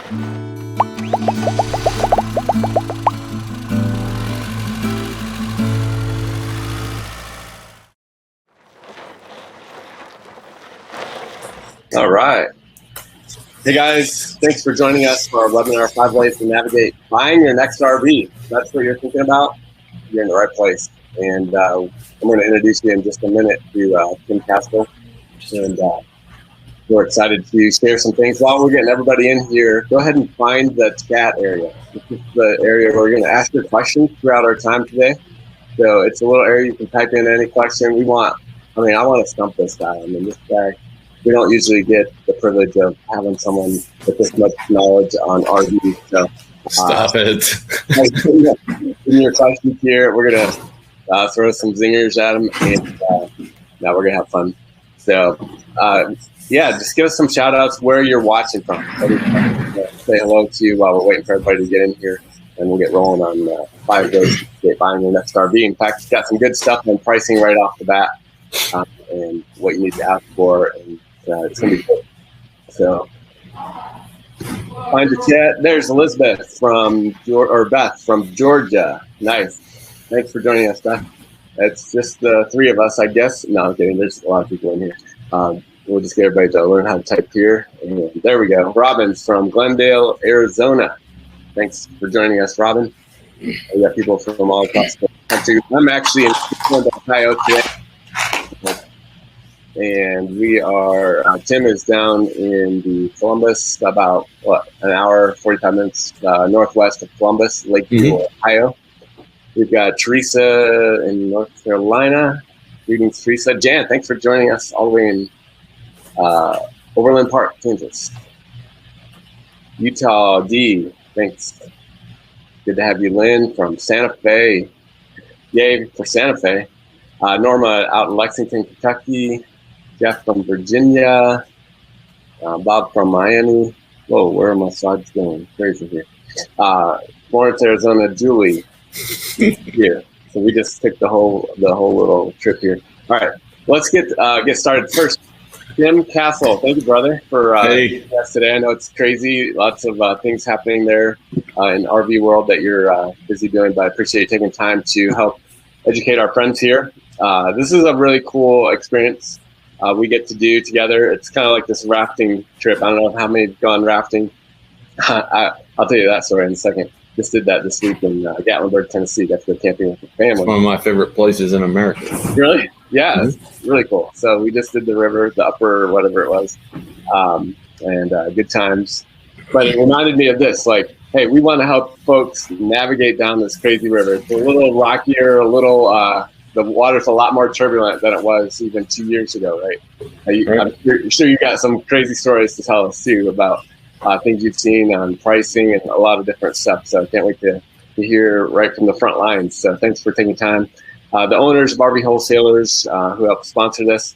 All right. Hey guys, thanks for joining us for our webinar, 5 Ways to Navigate Buying Your Next RV. If that's what you're thinking about, you're in the right place. And I'm going to introduce you in just a minute to Tim Castle. And we're excited to share some things. While we're getting everybody in here, go ahead and find the chat area. This is the area where we're going to ask your questions throughout our time today. So it's a little area you can type in any question. I want to stump this guy. This guy, we don't usually get the privilege of having someone with this much knowledge on RV. So stop it. In your questions here, we're going to throw some zingers at them, and now we're going to have fun. So, just give us some shout outs where you're watching from. Say hello to you while we're waiting for everybody to get in here, and we'll get rolling on 5 ways to get buying your next RV. In fact, it's got some good stuff on pricing right off the bat, and what you need to ask for, and it's going to be good. So, find the chat. There's Elizabeth Beth from Georgia. Nice. Thanks for joining us, Beth. It's just the three of us, I guess. No, I'm kidding. There's a lot of people in here. We'll just get everybody to learn how to type here. And there we go. Robin's from Glendale, Arizona. Thanks for joining us, Robin. We got people from all across the country. I'm actually in Ohio today. And we are, Tim is down in the Columbus, about, an hour, 45 minutes northwest of Columbus, Lakeview, Ohio. We've got Teresa in North Carolina. Greetings, Teresa. Jan, thanks for joining us all the way in Overland Park, Kansas. Utah, D, thanks. Good to have you, Lynn, from Santa Fe. Yay for Santa Fe. Norma out in Lexington, Kentucky. Jeff from Virginia, Bob from Miami. Whoa, where are my slides going? Crazy here. Florence, Arizona, Julie here. So we just took the whole little trip here. All right, let's get started. First, Tim Castle, thank you, brother, for joining us today. I know it's crazy, lots of things happening there in the RV world that you're busy doing, but I appreciate you taking time to help educate our friends here. This is a really cool experience. We get to do together. It's kind of like this rafting trip. I don't know how many have gone rafting. I'll tell you that story in a second. Just did that this week in Gatlinburg, Tennessee. Got to go camping with the family. It's one of my favorite places in America. Really? Yeah, It's really cool. So we just did the river, the upper, whatever it was, and good times. But it reminded me of this, like, hey, we want to help folks navigate down this crazy river. It's a little rockier, the water's a lot more turbulent than it was even 2 years ago, right? I'm sure you got some crazy stories to tell us too about things you've seen on pricing and a lot of different stuff. So I can't wait to hear right from the front lines. So thanks for taking time. The owners of RV Wholesalers who helped sponsor this.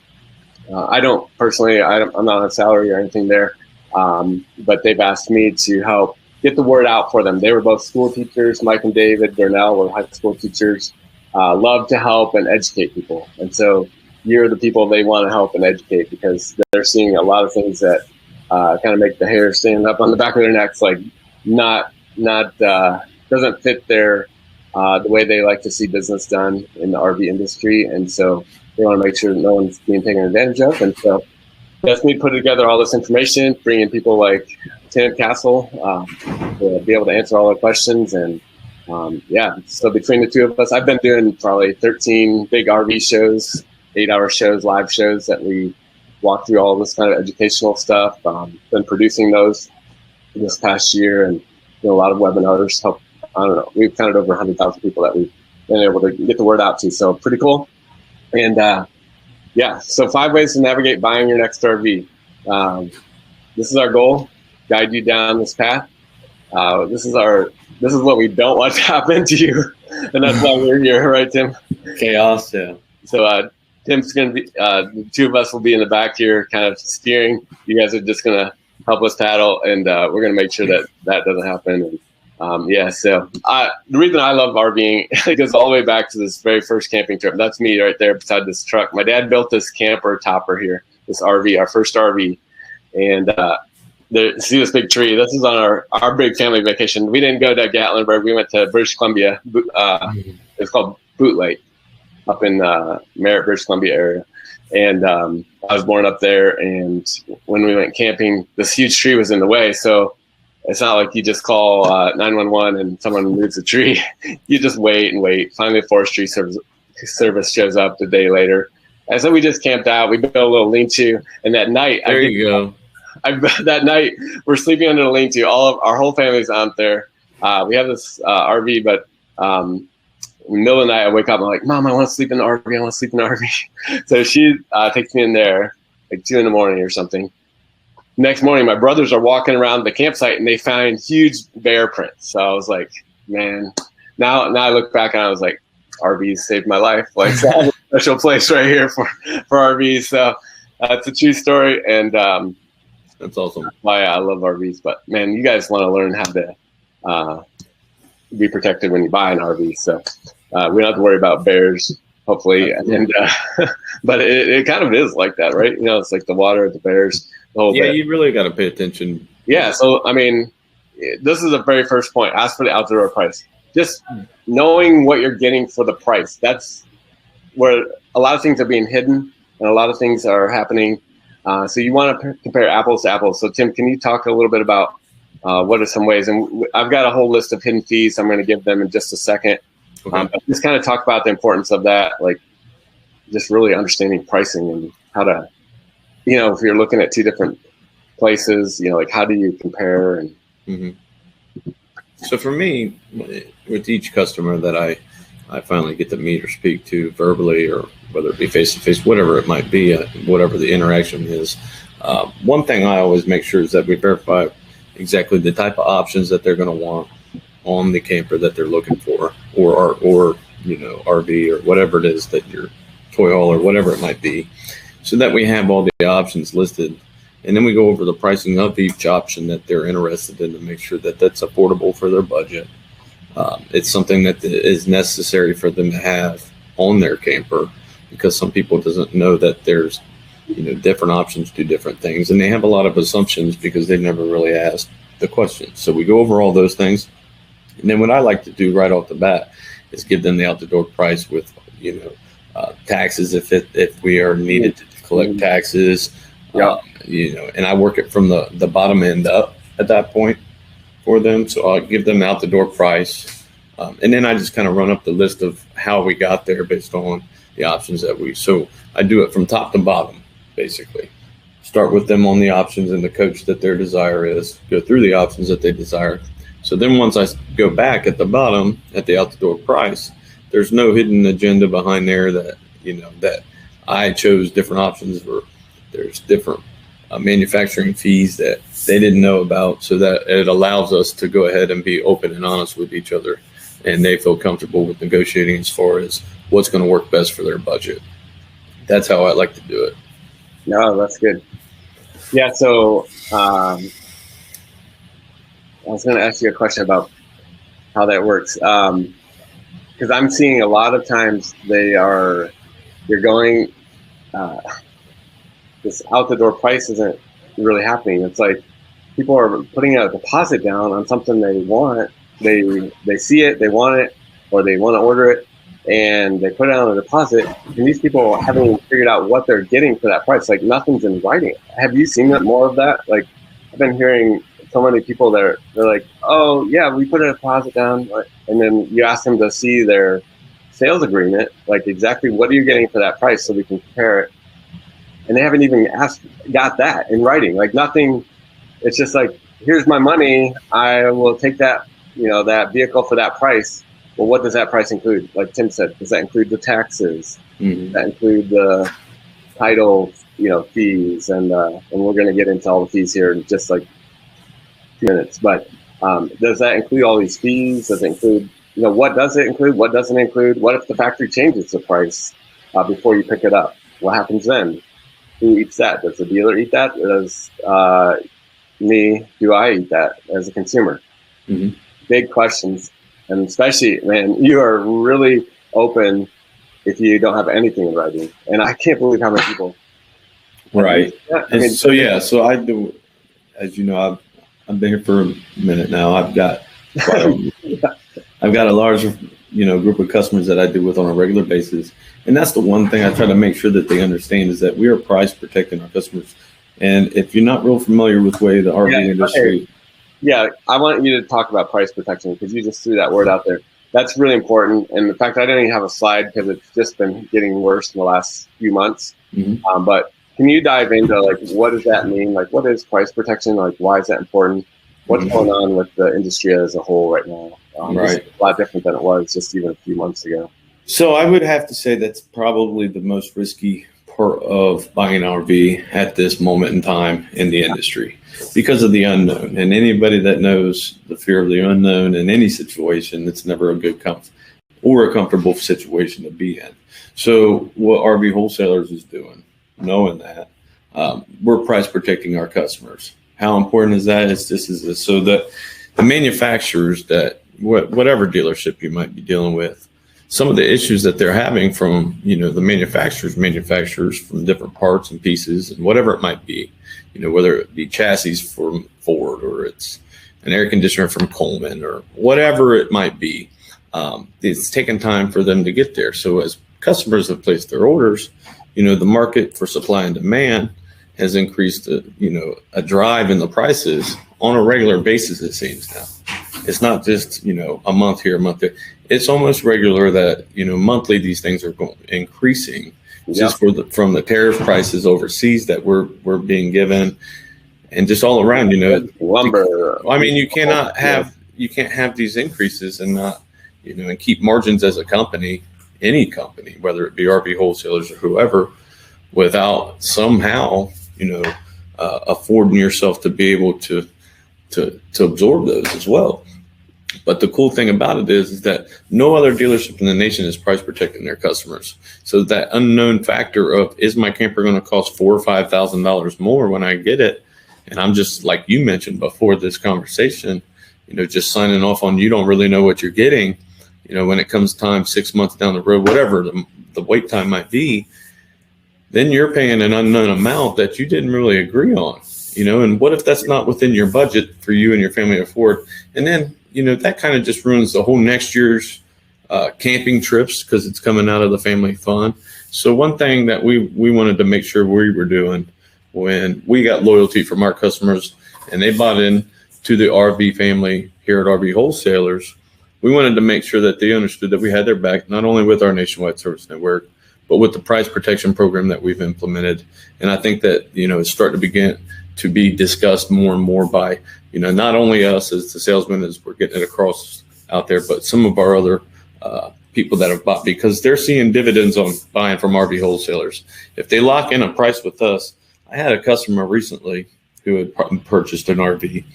I don't personally, I'm not on salary or anything there, but they've asked me to help get the word out for them. They were both school teachers. Mike and David Burnell were high school teachers. Love to help and educate people. And so you're the people they want to help and educate because they're seeing a lot of things that kind of make the hair stand up on the back of their necks, like not doesn't fit their the way they like to see business done in the RV industry. And so they want to make sure that no one's being taken advantage of. And so that's me putting together all this information, bringing people like Tim Castle to be able to answer all their questions. And so between the two of us, I've been doing probably 13 big RV shows, 8-hour shows, live shows that we walk through all this kind of educational stuff. Been producing those this past year and a lot of webinars. We've counted over 100,000 people that we've been able to get the word out to. So pretty cool. And so 5 ways to navigate buying your next RV. This is our goal, guide you down this path. This is what we don't want to happen to you, and that's why we're here, right, Tim? Chaos, yeah. So Tim's going to be, the two of us will be in the back here kind of steering. You guys are just going to help us paddle, and we're going to make sure that doesn't happen. And so the reason I love RVing it goes all the way back to this very first camping trip. That's me right there beside this truck. My dad built this camper topper here, this RV, our first RV. And see this big tree. This is on our big family vacation. We didn't go to Gatlinburg. We went to British Columbia. It's called Boot Lake up in Merritt, British Columbia area. And I was born up there. And when we went camping, this huge tree was in the way. So it's not like you just call 911 and someone moves the tree. You just wait and wait. Finally, the forestry service shows up the day later. And so we just camped out. We built a little lean-to. And that night, that night, we're sleeping under the lean-to. Our whole family's out there. We have this RV, but in the middle of the night, I wake up. I'm like, Mom, I want to sleep in the RV. I want to sleep in the RV. So she takes me in there like 2 a.m. or something. Next morning, my brothers are walking around the campsite and they find huge bear prints. So I was like, man, now I look back and I was like, RVs saved my life. Like, so I have a special place right here for RVs. So it's a true story. And that's awesome. Why I love RVs. But man, you guys want to learn how to be protected when you buy an RV. So we don't have to worry about bears, hopefully. And but it kind of is like that, right? You know, it's like the water, the bears, the whole bit. You really got to pay attention. Yeah. So, I mean, this is the very first point. Ask for the out-the-door price. Just knowing what you're getting for the price. That's where a lot of things are being hidden and a lot of things are happening. So you want to compare apples to apples. So, Tim, can you talk a little bit about what are some ways? And I've got a whole list of hidden fees. I'm going to give them in just a second. Okay. Just kind of talk about the importance of that, like just really understanding pricing and how to, you know, if you're looking at two different places, you know, like how do you compare? And So for me, with each customer that I finally get to meet or speak to verbally, or whether it be face-to-face, whatever it might be, whatever the interaction is, one thing I always make sure is that we verify exactly the type of options that they're going to want on the camper that they're looking for, or you know, RV or whatever it is that your toy haul or whatever it might be, so that we have all the options listed. And then we go over the pricing of each option that they're interested in to make sure that that's affordable for their budget. It's something that is necessary for them to have on their camper, because some people doesn't know that there's, you know, different options do different things, and they have a lot of assumptions because they've never really asked the question. So we go over all those things, and then what I like to do right off the bat is give them the out-the-door price with, you know, taxes if we are needed to collect taxes. You know, and I work it from the bottom end up at that point for them. So I'll give them out the door price. And then I just kind of run up the list of how we got there based on the options so I do it from top to bottom, basically. Start with them on the options and the coach that their desire is, go through the options that they desire. So then once I go back at the bottom at the out the door price, there's no hidden agenda behind there that, you know, that I chose different options, or there's different manufacturing fees that they didn't know about, so that it allows us to go ahead and be open and honest with each other, and they feel comfortable with negotiating as far as what's going to work best for their budget. That's how I like to do it. No, that's good. Yeah. So I was going to ask you a question about how that works, because I'm seeing a lot of times you're going. This out-the-door price isn't really happening. It's like people are putting a deposit down on something they want. They see it, they want it, or they want to order it, and they put it on a deposit. And these people haven't even figured out what they're getting for that price. Like, nothing's in writing. Have you seen that, more of that? Like, I've been hearing so many people they're like, oh yeah, we put a deposit down, and then you ask them to see their sales agreement, like exactly what are you getting for that price, so we can compare it. And they haven't even got that in writing, like nothing. It's just like, here's my money. I will take that, you know, that vehicle for that price. Well, what does that price include? Like Tim said, does that include the taxes? Does that include the title, you know, fees? And we're going to get into all the fees here in just like 2 minutes. But does that include all these fees? Does it include, you know, what does it include? What doesn't include? What if the factory changes the price before you pick it up? What happens then? Who eats that? Does the dealer eat that? Does do I eat that as a consumer? Big questions. And especially, man, you are really open if you don't have anything in writing. And I can't believe how many people. Right. So I do, as you know, I've been here for a minute now. I've got a large, group of customers that I deal with on a regular basis. And that's the one thing I try to make sure that they understand is that we are price protecting our customers. And if you're not real familiar with the way the RV industry. Yeah, I want you to talk about price protection because you just threw that word out there. That's really important. And the fact I didn't even have a slide because it's just been getting worse in the last few months. Mm-hmm. But can you dive into like, what does that mean? Like, what is price protection? Like, why is that important? What's going on with the industry as a whole right now? Right. It's a lot different than it was just even a few months ago. So I would have to say that's probably the most risky part of buying an RV at this moment in time in the industry because of the unknown. And anybody that knows the fear of the unknown in any situation, it's never a good or a comfortable situation to be in. So what RV Wholesalers is doing, knowing that, we're price protecting our customers. How important is that? So that the manufacturers that whatever dealership you might be dealing with, some of the issues that they're having from, the manufacturers from different parts and pieces and whatever it might be, whether it be chassis from Ford or it's an air conditioner from Coleman or whatever it might be, it's taken time for them to get there. So as customers have placed their orders, the market for supply and demand has increased, a drive in the prices on a regular basis, it seems now. It's not just, a month here, a month there. It's almost regular that, monthly these things are increasing just from the tariff prices overseas that we're being given and just all around, lumber. I mean, you can't have these increases and not, and keep margins as a company, any company, whether it be RV Wholesalers or whoever, without somehow, affording yourself to be able to absorb those as well. But the cool thing about it is that no other dealership in the nation is price protecting their customers. So that unknown factor of, is my camper going to cost $4,000 or $5,000 more when I get it? And I'm just, like you mentioned before this conversation, just signing off on, you don't really know what you're getting, when it comes time 6 months down the road, whatever the wait time might be, then you're paying an unknown amount that you didn't really agree on, and what if that's not within your budget for you and your family to afford? And then, that kind of just ruins the whole next year's camping trips because it's coming out of the family fund. So one thing that we wanted to make sure we were doing when we got loyalty from our customers and they bought in to the RV family here at RV Wholesalers, we wanted to make sure that they understood that we had their back, not only with our nationwide service network, but with the price protection program that we've implemented. And I think that, it's starting to begin to be discussed more and more by, not only us as the salesmen as we're getting it across out there, but some of our other people that have bought, because they're seeing dividends on buying from RV Wholesalers. If they lock in a price with us, I had a customer recently who had purchased an RV.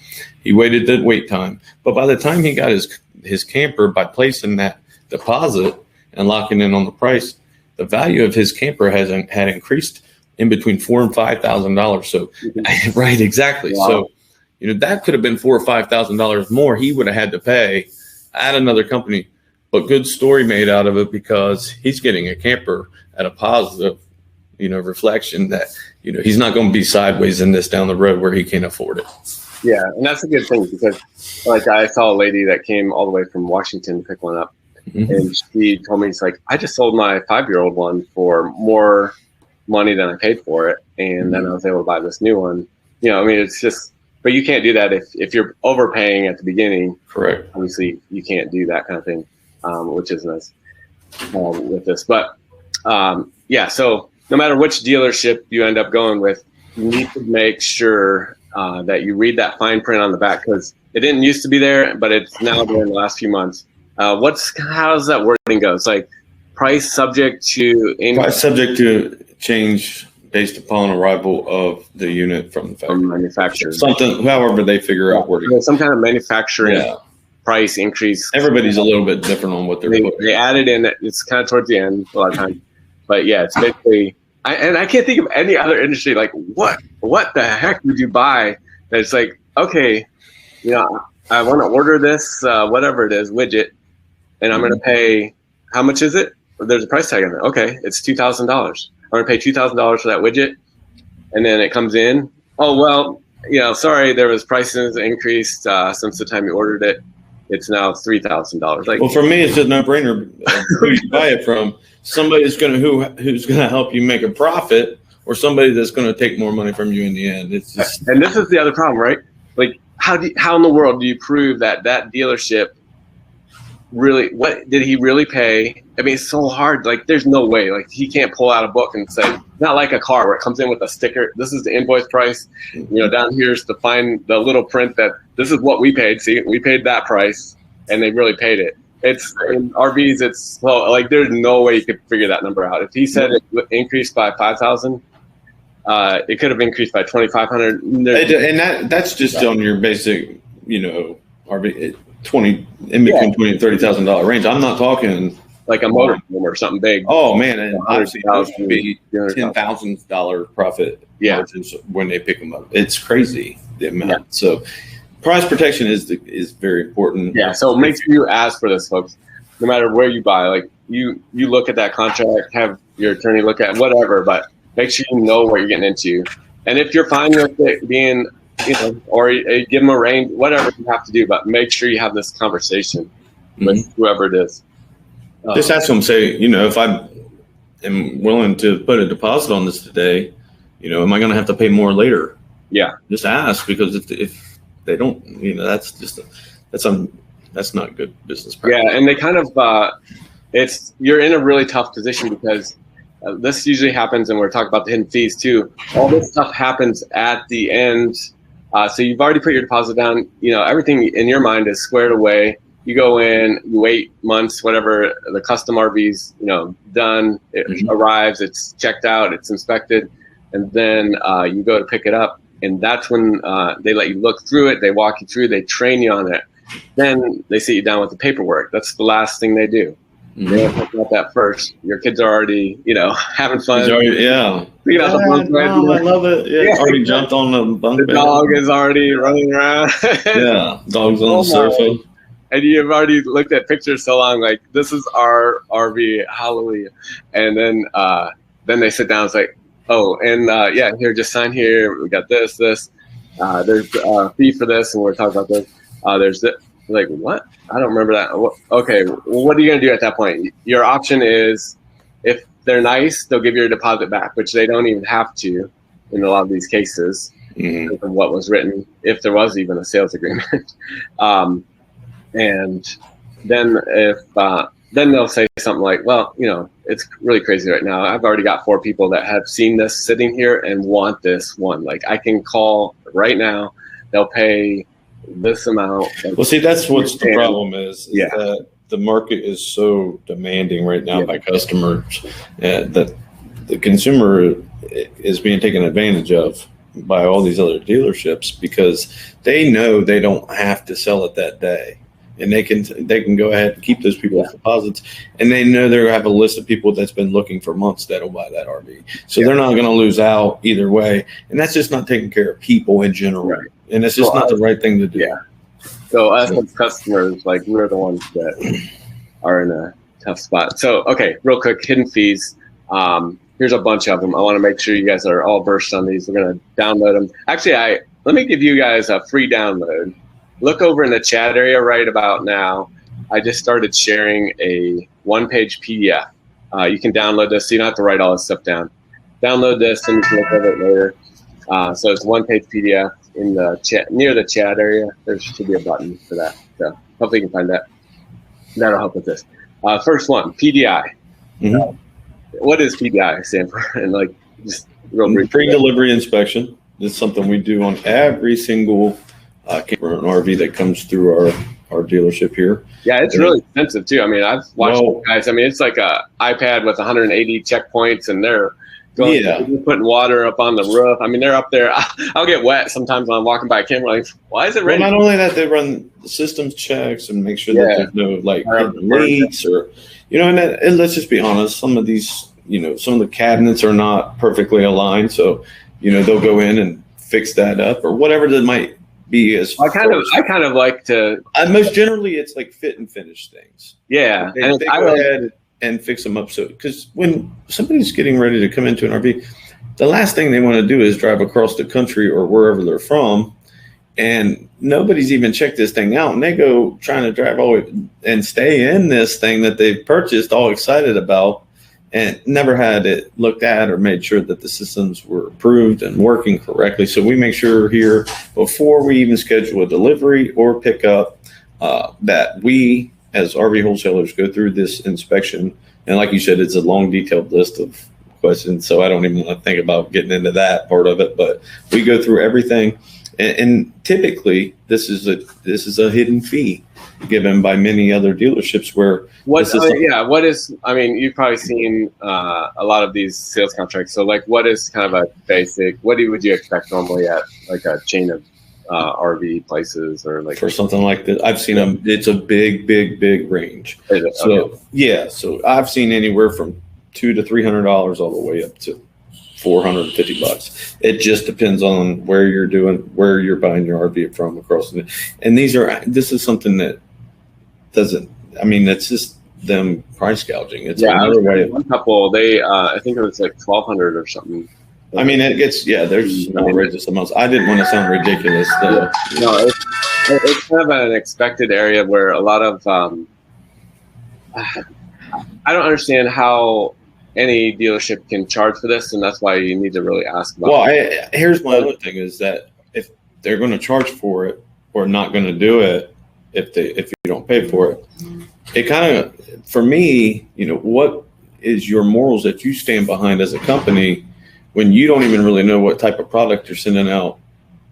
He waited the wait time, but by the time he got his camper, by placing that deposit and locking in on the price, the value of his camper had increased in between $4,000 and $5,000. So, right, exactly. Wow. So, that could have been $4,000 or $5,000 more he would have had to pay at another company. But good story made out of it because he's getting a camper at a positive, reflection that, he's not going to be sideways in this down the road where he can't afford it. Yeah, and that's a good thing because, like, I saw a lady that came all the way from Washington to pick one up. Mm-hmm. And she told me, it's like, I just sold my 5-year-old one for more money than I paid for it. And then I was able to buy this new one. It's just, but you can't do that if you're overpaying at the beginning. Correct. Obviously, you can't do that kind of thing, which is nice with this. But, so no matter which dealership you end up going with, you need to make sure that you read that fine print on the back because it didn't used to be there, but it's now there in the last few months. How's that wording go? It's like price subject to change based upon arrival of the unit from the factory. Manufacturer. Something, however they figure out wording. Some kind of manufacturing price increase. Everybody's a little bit different on what they added in. It's kind of towards the end a lot of times, but it's basically. I can't think of any other industry like what the heck would you buy that it's like, okay, I want to order this whatever it is widget. And I'm going to pay, how much is it? There's a price tag on it. Okay, it's $2,000. I'm going to pay $2,000 for that widget. And then it comes in. Oh, well, sorry, there was prices increased since the time you ordered it. It's now $3,000. Like, well, for me, it's a no-brainer. Who you buy it from? Somebody who's gonna help you make a profit, or somebody that's going to take more money from you in the end. It's just, and this is the other problem, right? Like, how in the world do you prove that dealership really, what did he really pay? I mean, it's so hard. Like, there's no way. Like, he can't pull out a book and say, not like a car where it comes in with a sticker. This is the invoice price. Down here's to find the little print that this is what we paid. See, we paid that price, and they really paid it. It's in RVs. It's so, like, there's no way you could figure that number out. If he said it increased by 5,000, it could have increased by 2,500. And that's just on your basic, RV 20 in between $20,000 and $30,000 range. I'm not talking like a motorhome or something big. Oh man, and obviously those would be $10,000 profit margins when they pick them up. It's crazy the amount. Yeah. So price protection is very important. Yeah. So make sure you ask for this, folks. No matter where you buy, like you look at that contract, have your attorney look at whatever, but make sure you know what you're getting into. And if you're fine with it being, or give them a range, whatever you have to do, but make sure you have this conversation with whoever it is. Just ask them, say, if I am willing to put a deposit on this today, am I going to have to pay more later? Yeah. Just ask, because if they don't, that's not good business practice. Yeah. And they kind of, you're in a really tough position because this usually happens, and we're talking about the hidden fees too. All this stuff happens at the end. So you've already put your deposit down. Everything in your mind is squared away. You go in, you wait months, whatever, the custom RV's, done, it arrives, it's checked out, it's inspected, and then you go to pick it up. And that's when they let you look through it, they walk you through, they train you on it. Then they sit you down with the paperwork. That's the last thing they do. They don't talk about that first. Your kids are already, having fun. I love it. Yeah, it's already jumped on the bunk bed. The dog is already running around. Yeah, dog's on the sofa. And you've already looked at pictures so long, like, this is our RV, hallelujah. And then they sit down, it's like, oh, and here, just sign here. We got this. There's a fee for this, and we're talking about this. There's this. Like, what? I don't remember that. Okay, well, what are you going to do at that point? Your option is, if they're nice, they'll give you your deposit back, which they don't even have to in a lot of these cases, from what was written, if there was even a sales agreement. And then then they'll say something like, well, it's really crazy right now. I've already got 4 people that have seen this sitting here and want this one. Like, I can call right now. They'll pay this amount. Well, see, that's what's the problem is that the market is so demanding right now by customers that the consumer is being taken advantage of by all these other dealerships, because they know they don't have to sell it that day. And they can go ahead and keep those people's deposits, and they know they have a list of people that's been looking for months that'll buy that RV. So they're not going to lose out either way, and that's just not taking care of people in general, and it's just not the right thing to do. Yeah. So us as customers, like, we're the ones that are in a tough spot. So okay, real quick, hidden fees. Here's a bunch of them. I want to make sure you guys are all versed on these. We're going to download them. Actually, let me give you guys a free download. Look over in the chat area right about now. I just started sharing a 1-page PDF. You can download this, so you don't have to write all this stuff down. Download this, and you can look over it later. So it's a 1-page PDF in the chat, near the chat area. There should be a button for that. So hopefully you can find that. That'll help with this. First one, PDI. What does PDI stand for? And just real brief. Pre-delivery inspection. It's something we do on every single an RV that comes through our dealership here. Yeah, it's really expensive too. I mean, I've watched guys. I mean, it's like a iPad with 180 checkpoints, and they're putting water up on the roof. I mean, they're up there. I'll get wet sometimes when I'm walking by a camera. Like, why is it raining? Well, not only that, they run the systems checks and make sure that there's no leaks or and let's just be honest. Some of these, some of the cabinets are not perfectly aligned, so they'll go in and fix that up or whatever that might be. I kind of like to. Most generally, it's like fit and finish things. Yeah, they go ahead and fix them up. So, because when somebody's getting ready to come into an RV, the last thing they want to do is drive across the country or wherever they're from, and nobody's even checked this thing out, and they go trying to drive all and stay in this thing that they've purchased, all excited about, and never had it looked at or made sure that the systems were approved and working correctly. So we make sure here before we even schedule a delivery or pickup that we as RV wholesalers go through this inspection. And like you said, it's a long detailed list of questions, so I don't even want to think about getting into that part of it, but we go through everything. And typically this is a hidden fee given by many other dealerships where I mean, you've probably seen a lot of these sales contracts. So like, what is kind of a basic, would you expect normally at like a chain of RV places, or like for something like that? I've seen them. It's a big range. So okay. Yeah. So I've seen anywhere from $200 to $300 all the way up to $450. It just depends on where you're buying your RV from across. And this is something that doesn't, I mean, it's just them price gouging. It's another way. One couple, they, I think it was like $1,200 or something. I mean, it gets, there's outrageous amounts. I didn't want to sound ridiculous. No, it's kind of an expected area where a lot of, I don't understand how any dealership can charge for this, and that's why you need to really ask about it. Here's my other thing is that if they're going to charge for it or not going to do it, if you don't pay for it, it kind of, for me, what is your morals that you stand behind as a company when you don't even really know what type of product you're sending out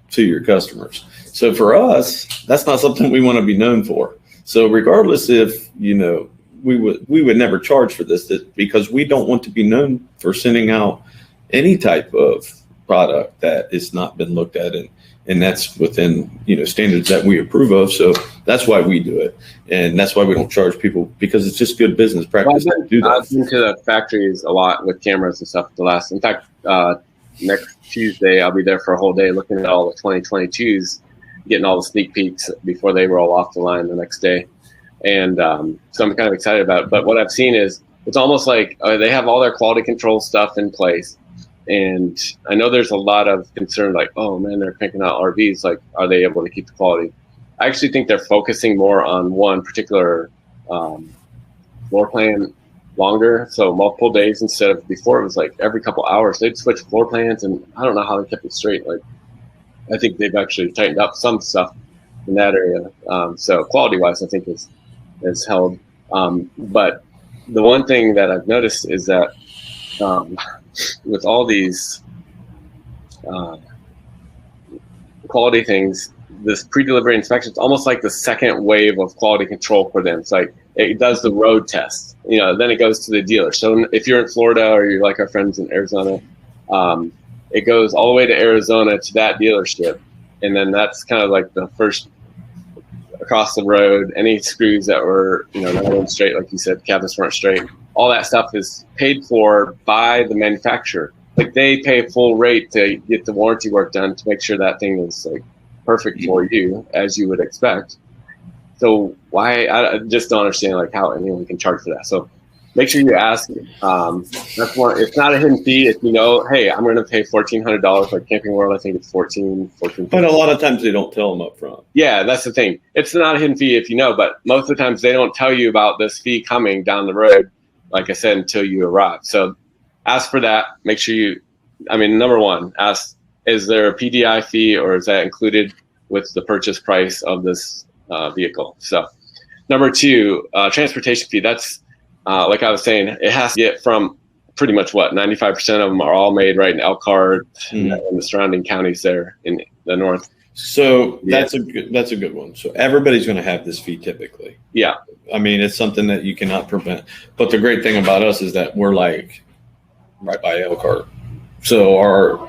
to your customers? So for us, that's not something we want to be known for. So regardless if, we would never charge for this because we don't want to be known for sending out any type of product that has not been looked at, and that's within standards that we approve of. So that's why we do it, and that's why we don't charge people, because it's just good business practice to do that. I've been to the factories a lot with cameras and stuff. In fact, next Tuesday I'll be there for a whole day looking at all the 2022s, getting all the sneak peeks before they roll off the line the next day. And so I'm kind of excited about it. But what I've seen is it's almost like they have all their quality control stuff in place. And I know there's a lot of concern, like, oh, man, they're picking out RVs. Like, are they able to keep the quality? I actually think they're focusing more on one particular floor plan longer. So multiple days instead of before. It was like every couple hours they'd switch floor plans. And I don't know how they kept it straight. Like, I think they've actually tightened up some stuff in that area. So quality-wise, I think is held. But the one thing that I've noticed is that with all these quality things, this pre-delivery inspection, it's almost like the second wave of quality control for them. It's like it does the road test, then it goes to the dealer. So if you're in Florida or you're like our friends in Arizona, it goes all the way to Arizona to that dealership. And then that's kind of like the first across the road. Any screws that were, not on straight, like you said, cabinets weren't straight. All that stuff is paid for by the manufacturer. Like they pay full rate to get the warranty work done to make sure that thing is like perfect for you, as you would expect. So why, I just don't understand like how anyone can charge for that. So make sure you ask. That's one. It's not a hidden fee. If hey, I'm going to pay $1,400 like Camping World. I think it's $14. But a lot of times they don't tell them up front. Yeah, that's the thing. It's not a hidden fee if but most of the times they don't tell you about this fee coming down the road, like I said, until you arrive. So ask for that. Make sure number one, ask, is there a PDI fee or is that included with the purchase price of this vehicle? So number two, transportation fee. That's like I was saying, it has to get from pretty much 95% of them are all made right in Elkhart and the surrounding counties there in the north. So that's a good one. So everybody's going to have this fee typically. Yeah. I mean, it's something that you cannot prevent. But the great thing about us is that we're like right by Elkhart. So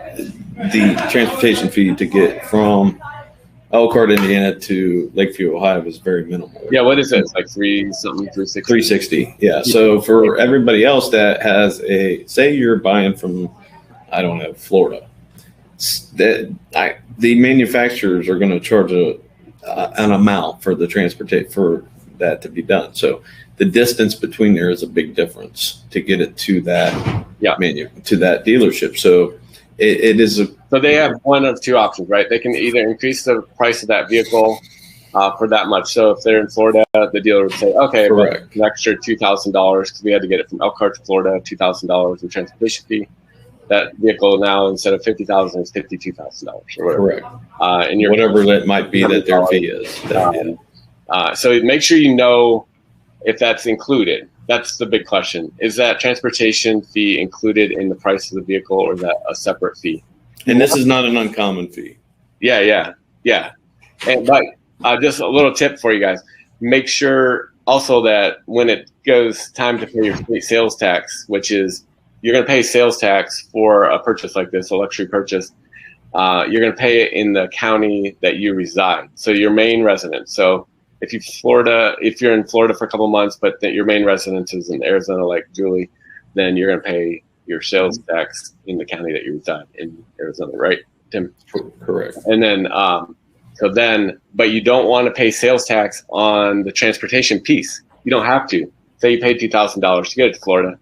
the transportation fee to get from Elkhart, Indiana to Lakeview, Ohio is very minimal. Yeah, what is it? It's like 360? 360, yeah. So for everybody else that has say you're buying from, I don't know, Florida, the manufacturers are going to charge an amount for the transportation for that to be done. So the distance between there is a big difference to get it to that to that dealership. So it is a. So they have one of two options, right? They can either increase the price of that vehicle for that much. So if they're in Florida, the dealer would say, okay, Correct. an extra $2,000 because we had to get it from Elkhart to Florida, $2,000 in transportation fee. That vehicle now, instead of $50,000, is $52,000 or whatever. Correct. And you're whatever that might be that their fee is. So make sure you know if that's included. That's the big question. Is that transportation fee included in the price of the vehicle, or is that a separate fee? And this is not an uncommon fee. Yeah. But just a little tip for you guys. Make sure also that when it goes time to pay your state sales tax, which is you're going to pay sales tax for a purchase like this, a luxury purchase, you're going to pay it in the county that you reside. So your main residence. So if you're in Florida for a couple months, but your main residence is in Arizona, like Julie, then you're going to pay your sales tax in the county that you reside in Arizona, right, Tim? Correct. And then, but you don't want to pay sales tax on the transportation piece. You don't have to. Say you paid $2,000 to get it to Florida.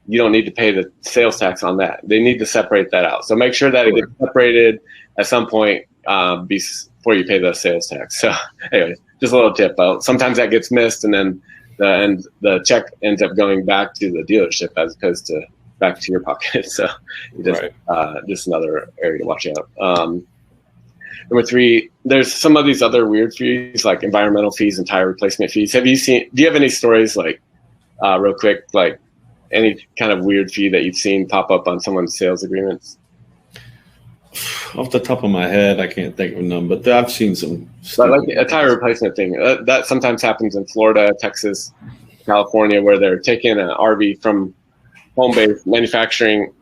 You don't need to pay the sales tax on that. They need to separate that out. So make sure that it gets separated at some point before you pay the sales tax. So anyway, just a little tip. Sometimes that gets missed, and then the check ends up going back to the dealership as opposed to back to your pocket. So just another area to watch out. Number 3, there's some of these other weird fees like environmental fees and tire replacement fees. Do you have any stories like real quick, like any kind of weird fee that you've seen pop up on someone's sales agreements? Off the top of my head, I can't think of none, but I've seen some. But like a tire replacement thing, that sometimes happens in Florida, Texas, California, where they're taking an RV from home base manufacturing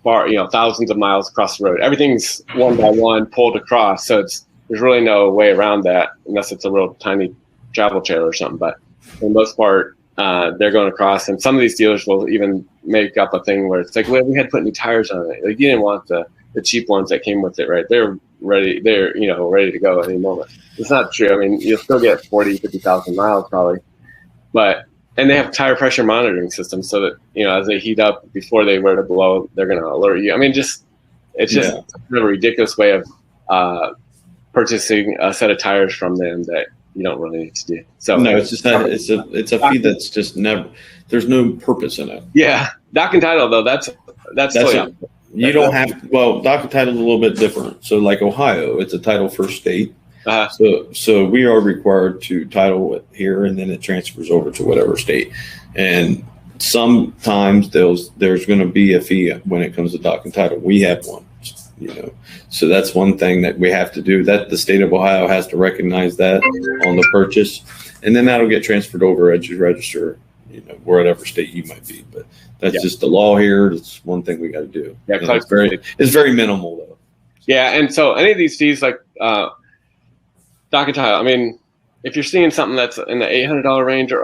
far, thousands of miles across the road. Everything's one by one pulled across, so there's really no way around that unless it's a real tiny travel trailer or something. But for the most part, they're going across, and some of these dealers will even make up a thing where it's like, well, we had to put new tires on it. Like, you didn't want the cheap ones that came with it, right? They're ready to go at any moment. It's not true. I mean, you'll still get 50,000 miles probably, and they have tire pressure monitoring systems so that, as they heat up before they were to blow, they're going to alert you. I mean, it's just a ridiculous way of purchasing a set of tires from them that you don't really need to do. So no, it's just that it's a fee that's just never. There's no purpose in it. Yeah, doc and title though. That's it. You don't have. Well, doc and title is a little bit different. So, like Ohio, it's a title first state. So we are required to title it here, and then it transfers over to whatever state. And sometimes there's going to be a fee when it comes to doc and title. We have one. So that's one thing that we have to do, that the state of Ohio has to recognize that on the purchase, and then that'll get transferred over as you register, wherever state you might be. But that's just the law here. It's one thing we got to do. Yeah, it's very minimal though. Yeah, and so any of these fees like doc and title, I mean, if you're seeing something that's in the $800 range, or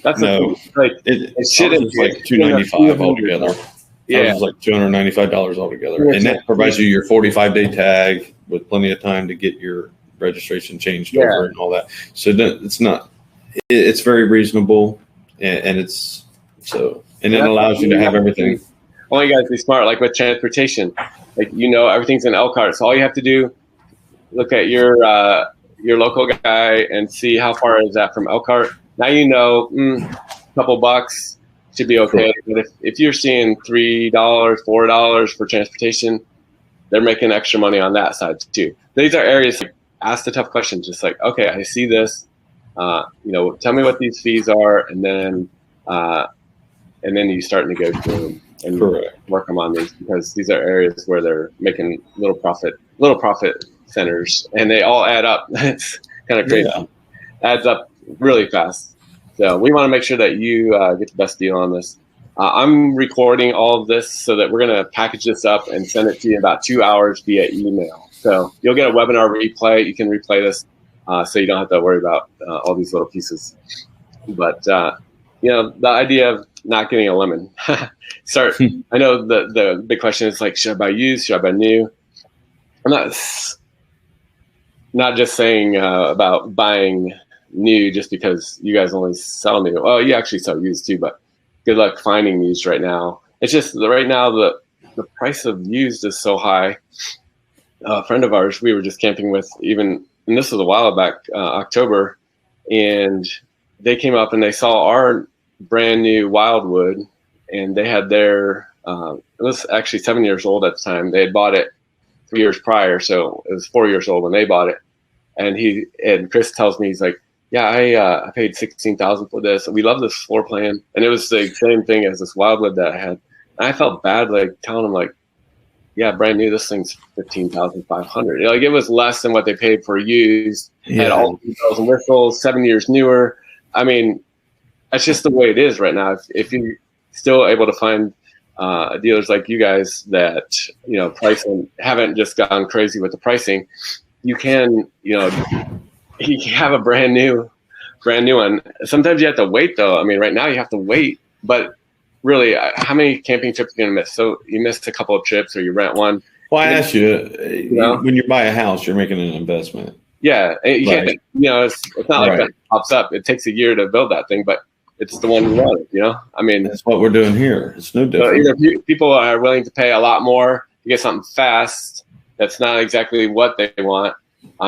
that's it should be like $295 altogether. Yeah, it's like $295 altogether, and that provides you your 45-day tag with plenty of time to get your registration changed over and all that. So it's very reasonable, and it allows you to have everything. Well, you guys be smart, like with transportation, everything's in Elkhart, so all you have to do, look at your local guy and see how far is that from Elkhart. Now a couple bucks. Should be okay. But if you're seeing $3, $4 for transportation, they're making extra money on that side too. These are areas like, ask the tough questions. Just like, okay, I see this. Tell me what these fees are, and then you start negotiating and work them on these, because these are areas where they're making little profit centers, and they all add up. It's kind of crazy. Yeah. Adds up really fast. So we want to make sure that you get the best deal on this. I'm recording all of this so that we're going to package this up and send it to you in about 2 hours via email. So you'll get a webinar replay. You can replay this so you don't have to worry about all these little pieces. But, the idea of not getting a lemon. I know the big question is like, should I buy used? Should I buy new? I'm not just saying about buying new just because you guys only sell new. Oh, you actually sell used too, but good luck finding used right now. It's just right now the price of used is so high. A friend of ours, we were just camping with and this was a while back, October, and they came up and they saw our brand new Wildwood, and they had it was actually 7 years old at the time. They had bought it 3 years prior, so it was 4 years old when they bought it. And Chris tells me, he's like, yeah, I paid $16,000 for this. We love this floor plan, and it was the same thing as this Wildwood that I had. And I felt bad, like telling them, like, yeah, brand new, this thing's $15,500. Like, it was less than what they paid for used. Yeah. Had all the bells and whistles, 7 years newer. I mean, that's just the way it is right now. If you're still able to find dealers like you guys that, pricing haven't just gone crazy with the pricing, you can, you have a brand new one. Sometimes you have to wait, though. I mean, right now you have to wait, but really, how many camping trips are you going to miss? So you missed a couple of trips, or you rent one. Well, I ask you, when you buy a house, you're making an investment. Yeah, you can't. It's not like that pops up. It takes a year to build that thing, but it's the one you want. I mean, that's what we're doing here. It's no different. So either people are willing to pay a lot more to get something fast that's not exactly what they want,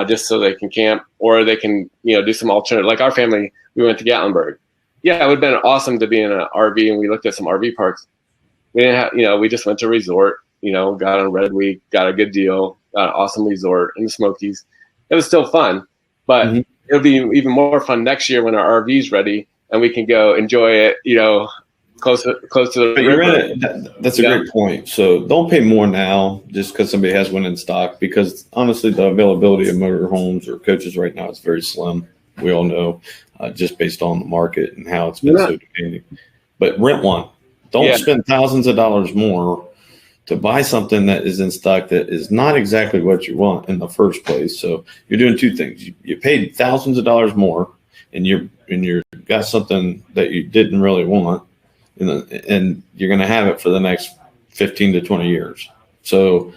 just so they can camp, or they can do some alternative. Like our family, we went to Gatlinburg. Yeah, it would have been awesome to be in an RV, and we looked at some RV parks. We didn't have, we just went to a resort, got on Red Week, got a good deal, got an awesome resort in the Smokies. It was still fun, but it'll be even more fun next year when our RV's ready and we can go enjoy it, close to the river. That's a great point. So don't pay more now just because somebody has one in stock, because honestly, the availability of motorhomes or coaches right now is very slim. We all know. Just based on the market and how it's been so demanding. But rent one. Don't spend thousands of dollars more to buy something that is in stock that is not exactly what you want in the first place. So you're doing two things. You paid thousands of dollars more, and you're got something that you didn't really want, and you're going to have it for the next 15 to 20 years. So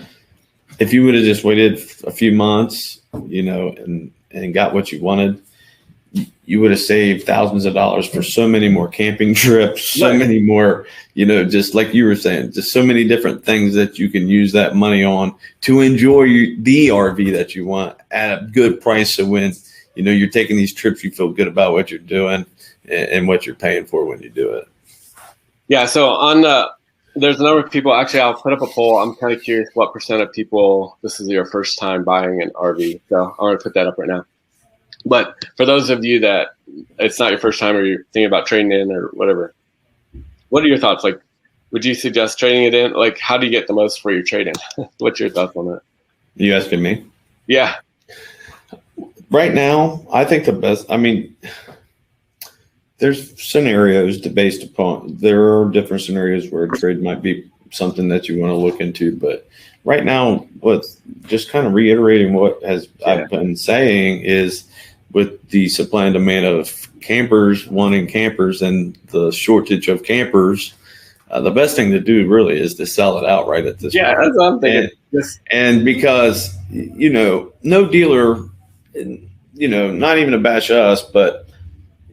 if you would have just waited a few months, and got what you wanted, you would have saved thousands of dollars for so many more camping trips, so many more, just like you were saying, just so many different things that you can use that money on to enjoy the RV that you want at a good price. So when, you're taking these trips, you feel good about what you're doing and what you're paying for when you do it. Yeah. So there's a number of people, actually, I'll put up a poll. I'm kind of curious what % of people, this is your first time buying an RV. So I'm going to put that up right now. But for those of you that it's not your first time, or you're thinking about trading in or whatever, what are your thoughts? Like, would you suggest trading it in? Like, how do you get the most for your trade-in? What's your thoughts on that? You asking me? Yeah. Right now, I think the best, there's scenarios based upon, there are different scenarios where a trade might be something that you want to look into. But right now, just kind of reiterating what I've been saying is, with the supply and demand of campers wanting campers and the shortage of campers, the best thing to do really is to sell it outright at this point. Yeah, that's what I'm thinking. And because, no dealer, not even to bash us, but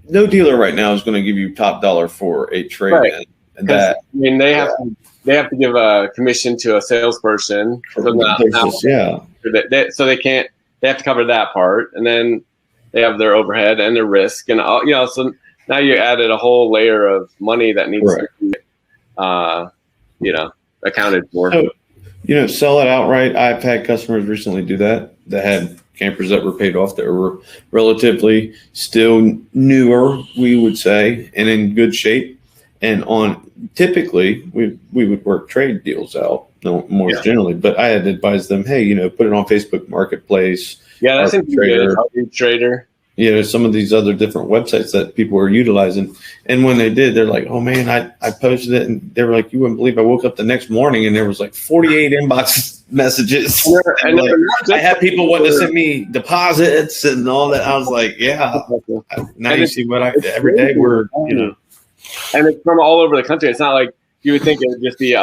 no dealer right now is going to give you top dollar for a trade. Right. They have to give a commission to a salesperson. So they have to cover that part, and then they have their overhead and their risk, and all, so now you added a whole layer of money that needs to be, accounted for. So, sell it outright. I've had customers recently do that had campers that were paid off that were relatively still newer, we would say, and in good shape. And typically we would work trade deals out more generally, but I had to advise them, hey, put it on Facebook Marketplace. Yeah, that's a Trader. Some of these other different websites that people were utilizing. And when they did, they're like, oh man, I posted it, and they were like, you wouldn't believe I woke up the next morning and there was like 48 inbox messages. I had people wanting to send me deposits and all that. I was like, yeah. Now you see what every day we're, And it's from all over the country. It's not like you would think it would just be,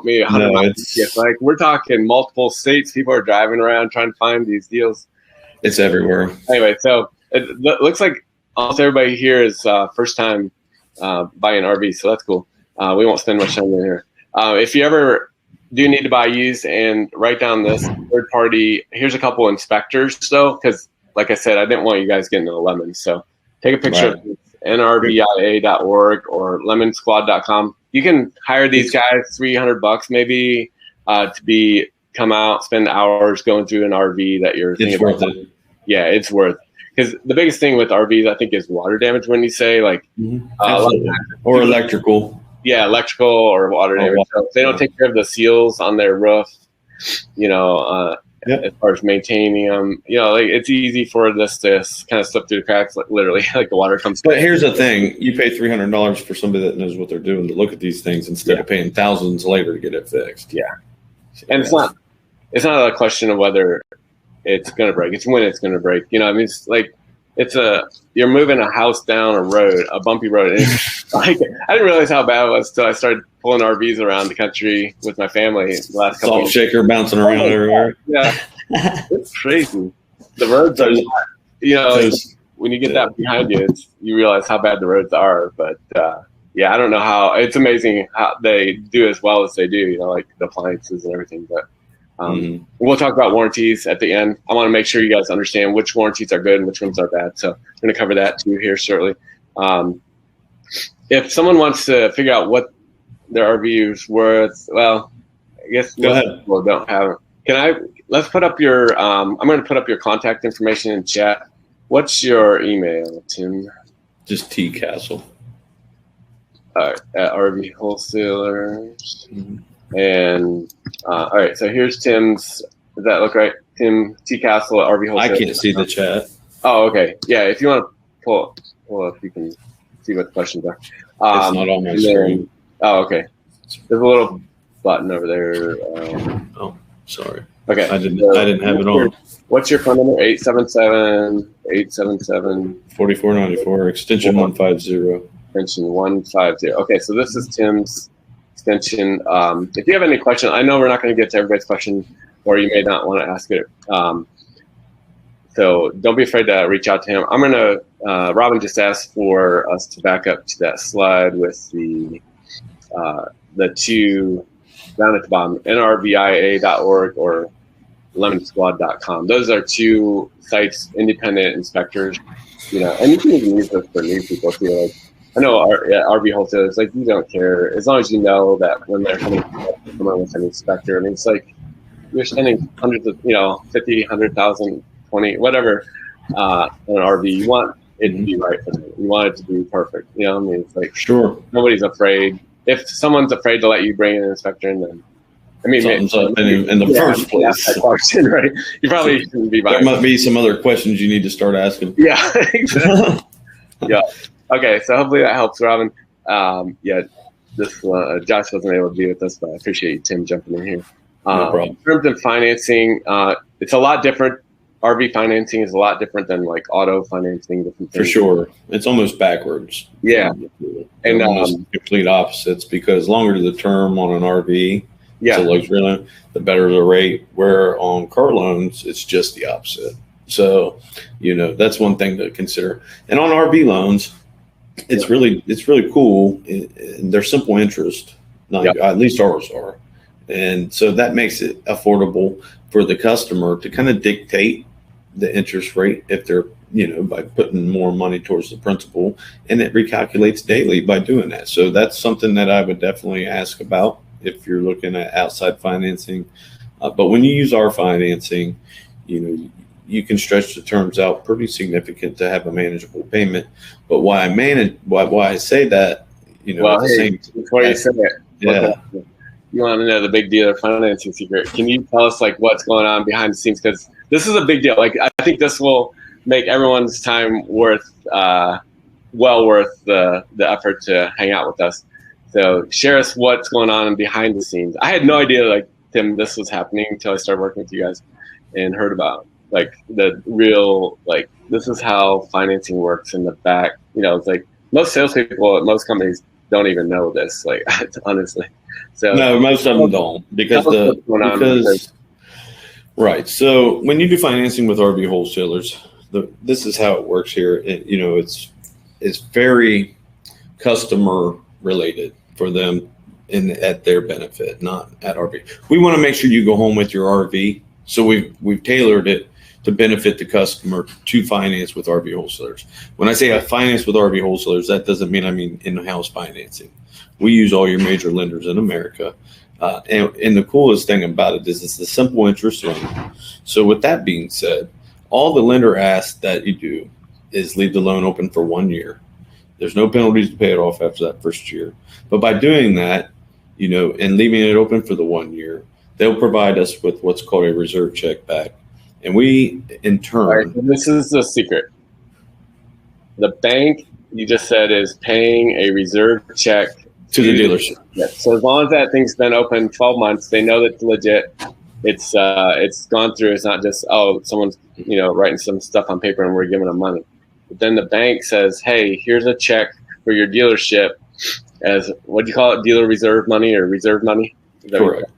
maybe 100 miles. It's like we're talking multiple states. People are driving around trying to find these deals. It's everywhere. Anyway, so it looks like almost everybody here is first time buying RVs, so that's cool. We won't spend much time in here. If you ever do need to buy used, and write down this third party. Here's a couple inspectors though, because like I said, I didn't want you guys getting a lemon. So take a picture of nrvia.org or lemonsquad.com. You can hire these guys $300 maybe to come out, spend hours going through an RV that you're thinking it's about. worth it. Yeah, it's worth. Because the biggest thing with RVs, I think, is water damage. When you say like, or electrical. Yeah, electrical or water damage. So if they don't take care of the seals on their roof, as far as maintaining them, like it's easy for this to kind of slip through the cracks, like literally, like the water comes. But here's the thing: you pay $300 for somebody that knows what they're doing to look at these things instead of paying thousands later to get it fixed. Yeah, and it's not a question of whether it's going to break; it's when it's going to break. It's like you're moving a house down a road, a bumpy road. And I didn't realize how bad it was until I started pulling RVs around the country with my family the last couple of years. Salt shaker bouncing around everywhere. Yeah, it's crazy. The roads are, when you get that behind you, you realize how bad the roads are. But I don't know how. It's amazing how they do as well as they do. Like the appliances and everything. But we'll talk about warranties at the end. I want to make sure you guys understand which warranties are good and which ones are bad. So I'm going to cover that too here shortly. If someone wants to figure out what their RV is worth, well, I guess most people don't have it. Let's put up your, I'm going to put up your contact information in chat. What's your email, Tim? Just T Castle. At RV Wholesalers. And all right, so here's Tim's. Does that look right? Tim T Castle at RV Wholesalers. I can't see the chat. Oh, okay. Yeah, if you want to pull up, you can see what the questions are. It's not on my screen. Oh, okay. There's a little button over there. Sorry. Okay. I didn't have it on. What's your phone number? 877-877-4494. Extension 150. Extension 150. Okay, so this is Tim's extension. If you have any questions, I know we're not going to get to everybody's question, or you may not want to ask it. So don't be afraid to reach out to him. I'm going to, Robin just asked for us to back up to that slide with the two down at the bottom, nrvia.org or lemonsquad.com. Those are two sites, independent inspectors, and you can even use those for new people too. Like, I know RV wholesalers, like, you don't care as long as you know that when they're coming with an inspector. I mean, it's like you're spending hundreds of, 50, 100,000, 20, whatever, on an RV. You want it to be right for them. You want it to be perfect. It's like, sure, nobody's afraid. If someone's afraid to let you bring an inspector in, then in the first place. That question, right? You probably shouldn't be buying. There might be some other questions you need to start asking. Yeah, exactly. Yeah. Okay, so hopefully that helps, Robin. This Josh wasn't able to be with us, but I appreciate you, Tim, jumping in here. No problem. In terms of financing, it's a lot different. RV financing is a lot different than like auto financing. Different things. For sure, it's almost backwards. Yeah, and complete opposites, because longer the term on an RV, it's a luxury loan, the better the rate. Where on car loans, it's just the opposite. So, that's one thing to consider. And on RV loans, it's really cool. And they're simple interest. At least ours are. And so that makes it affordable for the customer to kind of dictate the interest rate if they're, by putting more money towards the principal, and it recalculates daily by doing that. So that's something that I would definitely ask about if you're looking at outside financing. But when you use our financing, you can stretch the terms out pretty significant to have a manageable payment. But why I say that, before you say it, you want to know the big dealer financing secret. Can you tell us like what's going on behind the scenes? Because this is a big deal. Like, I think this will make everyone's time well worth the effort to hang out with us. So share us what's going on behind the scenes. I had no idea, like, Tim, this was happening until I started working with you guys and heard about like the real, like, this is how financing works in the back. It's like most salespeople at most companies don't even know this, like, honestly. So no, most of them don't, right. So when you do financing with RV wholesalers, this is how it works here. It's very customer related for them. at their benefit, not at RV. We want to make sure you go home with your RV. So we've tailored it to benefit the customer to finance with RV wholesalers. When I say I finance with RV wholesalers, that doesn't mean I mean in-house financing. We use all your major lenders in America. And the coolest thing about it is it's a simple interest loan. So with that being said, all the lender asks that you do is leave the loan open for 1 year. There's no penalties to pay it off after that first year. But by doing that, and leaving it open for the 1 year, they'll provide us with what's called a reserve check back. And we, in turn... All right, so this is the secret. The bank, you just said, is paying a reserve check to the dealership. Yeah. So as long as that thing's been open 12 months, they know that it's legit. It's gone through. It's not just, someone's, writing some stuff on paper and we're giving them money. But then the bank says, hey, here's a check for your dealership as, what do you call it? Dealer reserve money or reserve money? Correct.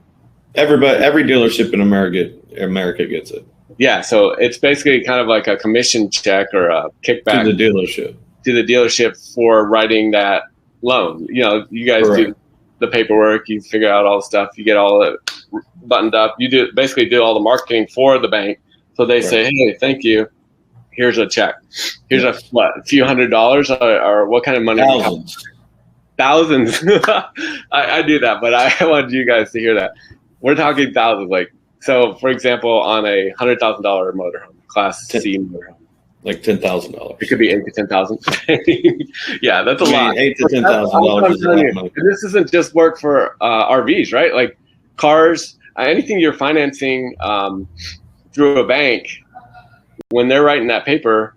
Every dealership in America gets it. Yeah. So it's basically kind of like a commission check or a kickback to the dealership for writing that loan. You guys Correct. do the paperwork, you figure out all the stuff, you get all it buttoned up, you do all the marketing for the bank. So they say, hey, thank you. Here's a check. Here's a few $100 or what kind of money? Thousands. I do that, but I wanted you guys to hear that. We're talking thousands. So for example, on a $100,000 motorhome, Class C motorhome, like $10,000. It could be $8,000 to $10,000. Yeah, that's a lot. $8,000 to $10,000 is a lot of money. And this isn't just work for RVs, right? Like cars, anything you're financing through a bank. When they're writing that paper,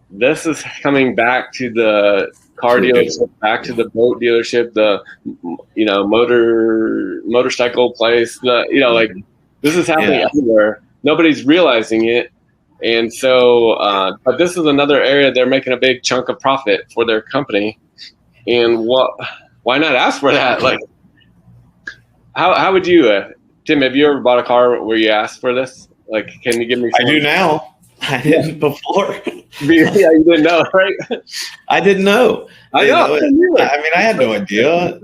this is coming back to the car dealership, back to the boat dealership, the motorcycle place. This is happening everywhere. Nobody's realizing it. And so, but this is another area they're making a big chunk of profit for their company. And why not ask for that? Like, how would you, Tim, have you ever bought a car where you asked for this? Like, can you give me some? I do now. I didn't before. Yeah, you didn't know, right? I didn't know. I know. I had no idea.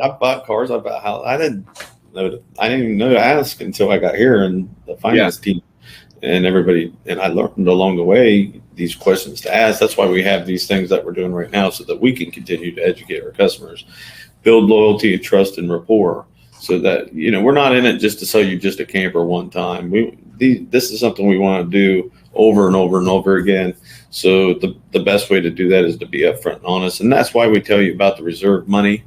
I bought cars. I bought houses. I didn't even know to ask until I got here and the finance team and everybody. And I learned along the way these questions to ask. That's why we have these things that we're doing right now, so that we can continue to educate our customers, build loyalty, trust, and rapport. So that, we're not in it just to sell you just a camper one time. This is something we want to do over and over and over again. So the best way to do that is to be upfront and honest. And that's why we tell you about the reserve money.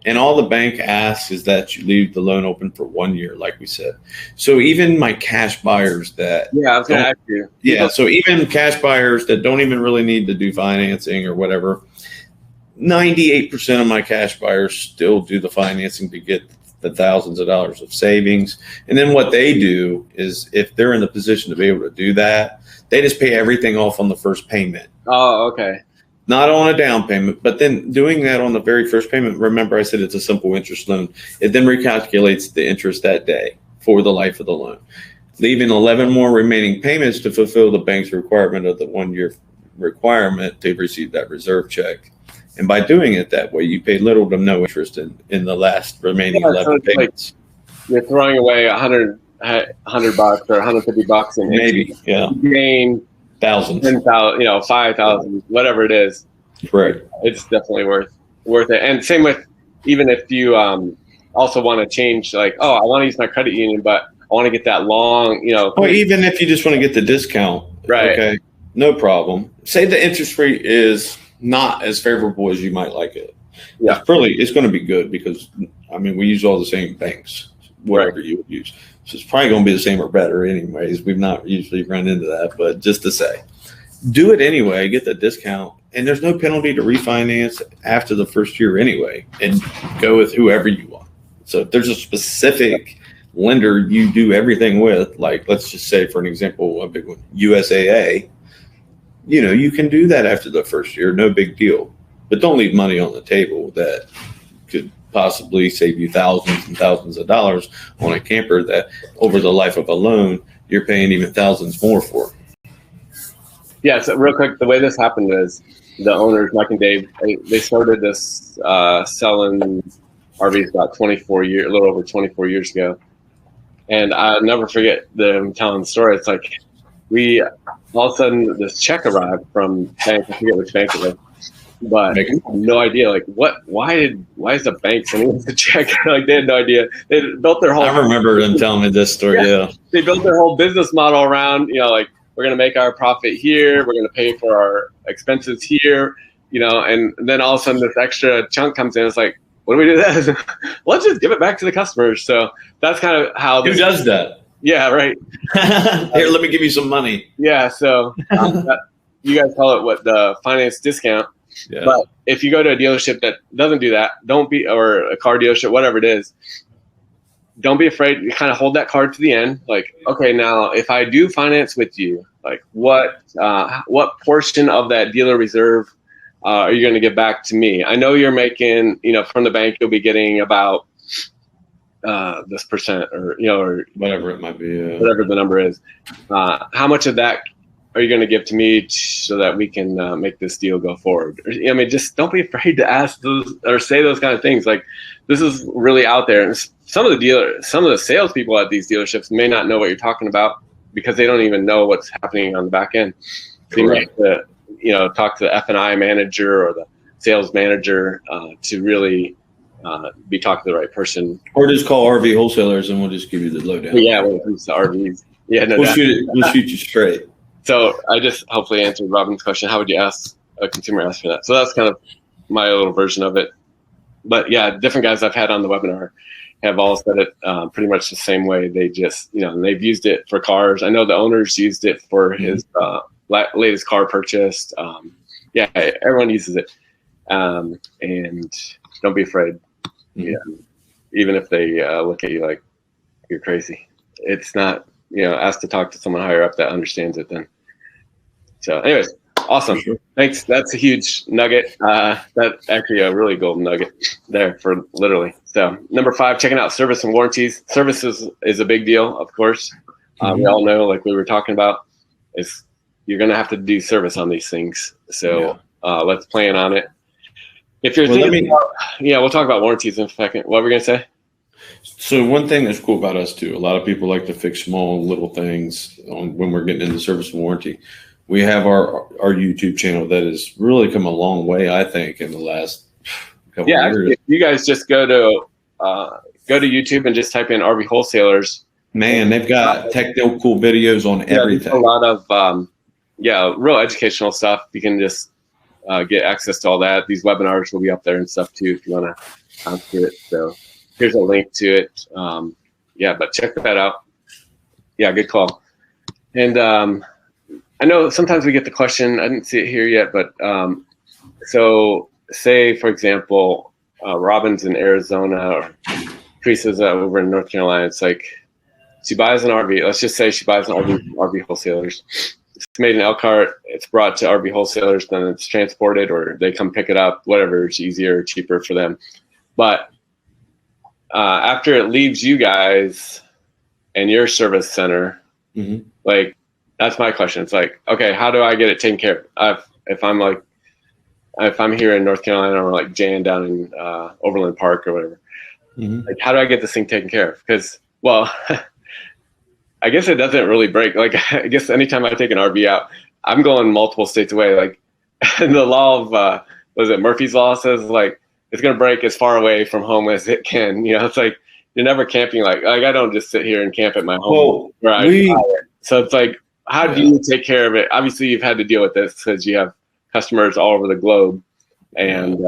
And all the bank asks is that you leave the loan open for 1 year, like we said. So even my cash buyers that... Yeah, I was going to ask you. Yeah, so even cash buyers that don't even really need to do financing or whatever, 98% of my cash buyers still do the financing to get the thousands of dollars of savings. And then what they do is, if they're in the position to be able to do that, they just pay everything off on the first payment. Oh, okay. Not on a down payment, but then doing that on the very first payment. Remember, I said it's a simple interest loan. It then recalculates the interest that day for the life of the loan, leaving 11 more remaining payments to fulfill the bank's requirement of the 1 year requirement to receive that reserve check. And by doing it that way, you pay little to no interest in the last remaining 11 payments. Like you're throwing away $100 or $150 in maybe, You gain thousands, 10,000, 5,000, whatever it is. Correct. It's definitely worth it. And same with, even if you also want to change, like, I want to use my credit union, but I want to get that long, Or even if you just want to get the discount, right? Okay, no problem. Say the interest rate is not as favorable as you might like it. Yeah, it's going to be good because we use all the same banks, whatever you would use. So it's probably going to be the same or better anyways. We've not usually run into that, but just to say, do it anyway, get the discount, and there's no penalty to refinance after the first year anyway, and go with whoever you want. So if there's a specific lender you do everything with, like, let's just say, for an example, a big one, USAA, you can do that after the first year, no big deal. But don't leave money on the table that could possibly save you thousands and thousands of dollars on a camper that over the life of a loan, you're paying even thousands more for. Yeah, so real quick, the way this happened is the owners, Mike and Dave, they started this selling RVs about 24 years, a little over 24 years ago. And I'll never forget them telling the story. It's like we all of a sudden this check arrived from bank. I forget which bank it was, but we had no idea. Like, why is the bank sending us a check? Like, they had no idea. They built their whole. I remember them telling me this story. Yeah. They built their whole business model around, like, we're going to make our profit here. We're going to pay for our expenses here, and then all of a sudden this extra chunk comes in. It's like, what do we do then? Let's just give it back to the customers. So that's kind of how. Who does that? Yeah, right. Here, let me give you some money. Yeah, so you guys call it what, the finance discount. Yeah. But if you go to a dealership that doesn't do that, or a car dealership, whatever it is, don't be afraid. You kind of hold that card to the end. Like, okay, now if I do finance with you, like what portion of that dealer reserve are you going to give back to me? I know you're making, from the bank, you'll be getting about this percent, or whatever it might be, whatever the number is. How much of that are you going to give to me so that we can make this deal go forward? I mean, just don't be afraid to ask those or say those kind of things. Like, this is really out there. And some of the salespeople at these dealerships may not know what you're talking about because they don't even know what's happening on the back end. So you have to, talk to the F&I manager or the sales manager to really be talking to the right person. Or just call RV Wholesalers and we'll just give you the lowdown. Yeah, when it comes to RVs. Yeah, no, we'll shoot you straight. So I just hopefully answered Robin's question. How would you ask a consumer ask for that? So that's kind of my little version of it. But yeah, different guys I've had on the webinar have all said it pretty much the same way. They just, they've used it for cars. I know the owners used it for his latest car purchased. Yeah, everyone uses it. And don't be afraid. Yeah, even if they look at you like you're crazy. It's not, ask to talk to someone higher up that understands it then. So anyways, awesome. Thanks. That's a huge nugget. That's actually a really golden nugget there for literally. So number 5, checking out service and warranties. Services is a big deal, of course. We all know, like we were talking about, is you're going to have to do service on these things. So let's plan on it. If you're thinking we'll talk about warranties in a second. What were we going to say? So one thing that's cool about us too, a lot of people like to fix small little things when we're getting into service and warranty. We have our YouTube channel that has really come a long way, I think, in the last couple of years. If you guys just go to YouTube and just type in RV Wholesalers. Man, they've got technical videos on everything. A lot of real educational stuff. You can just get access to all that. These webinars will be up there and stuff too if you want to answer it. So here's a link to it. But check that out. Yeah, good call. And I know sometimes we get the question, I didn't see it here yet, but so say, for example, Robin's in Arizona or Teresa's over in North Carolina. It's like she buys an RV. Let's just say she buys an RV Wholesalers. It's made in Elkhart. It's brought to RV Wholesalers, then it's transported or they come pick it up, whatever is easier or cheaper for them. But after it leaves you guys and your service center, like, that's my question. It's like, okay, how do I get it taken care of? If I'm here in North Carolina or like Jan down in Overland Park or whatever, like, how do I get this thing taken care of? Because, well, I guess it doesn't really break. Like, I guess anytime I take an RV out, I'm going multiple states away. Like, the law of, was it Murphy's Law says, like, it's going to break as far away from home as it can. It's like, you're never camping. Like I don't just sit here and camp at my home. So it's like, how do you take care of it? Obviously, you've had to deal with this because you have customers all over the globe and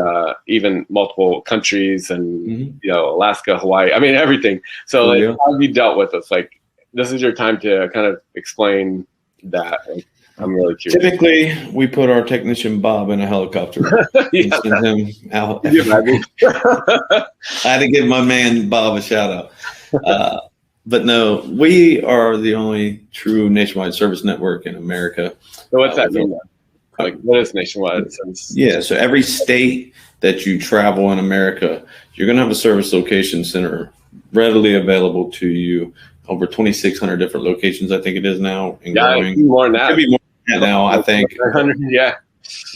even multiple countries and, Alaska, Hawaii. I mean, everything. So how have you dealt with this? Like, this is your time to kind of explain that. I'm really curious. Typically, we put our technician Bob in a helicopter and send him out. I had to give my man Bob a shout out. But no, we are the only true nationwide service network in America. So what's that mean? Like, what is nationwide? So every state that you travel in America, you're going to have a service location center readily available to you. Over 2,600 different locations, I think it is now. And growing. More than that. Could be more than that now, I think.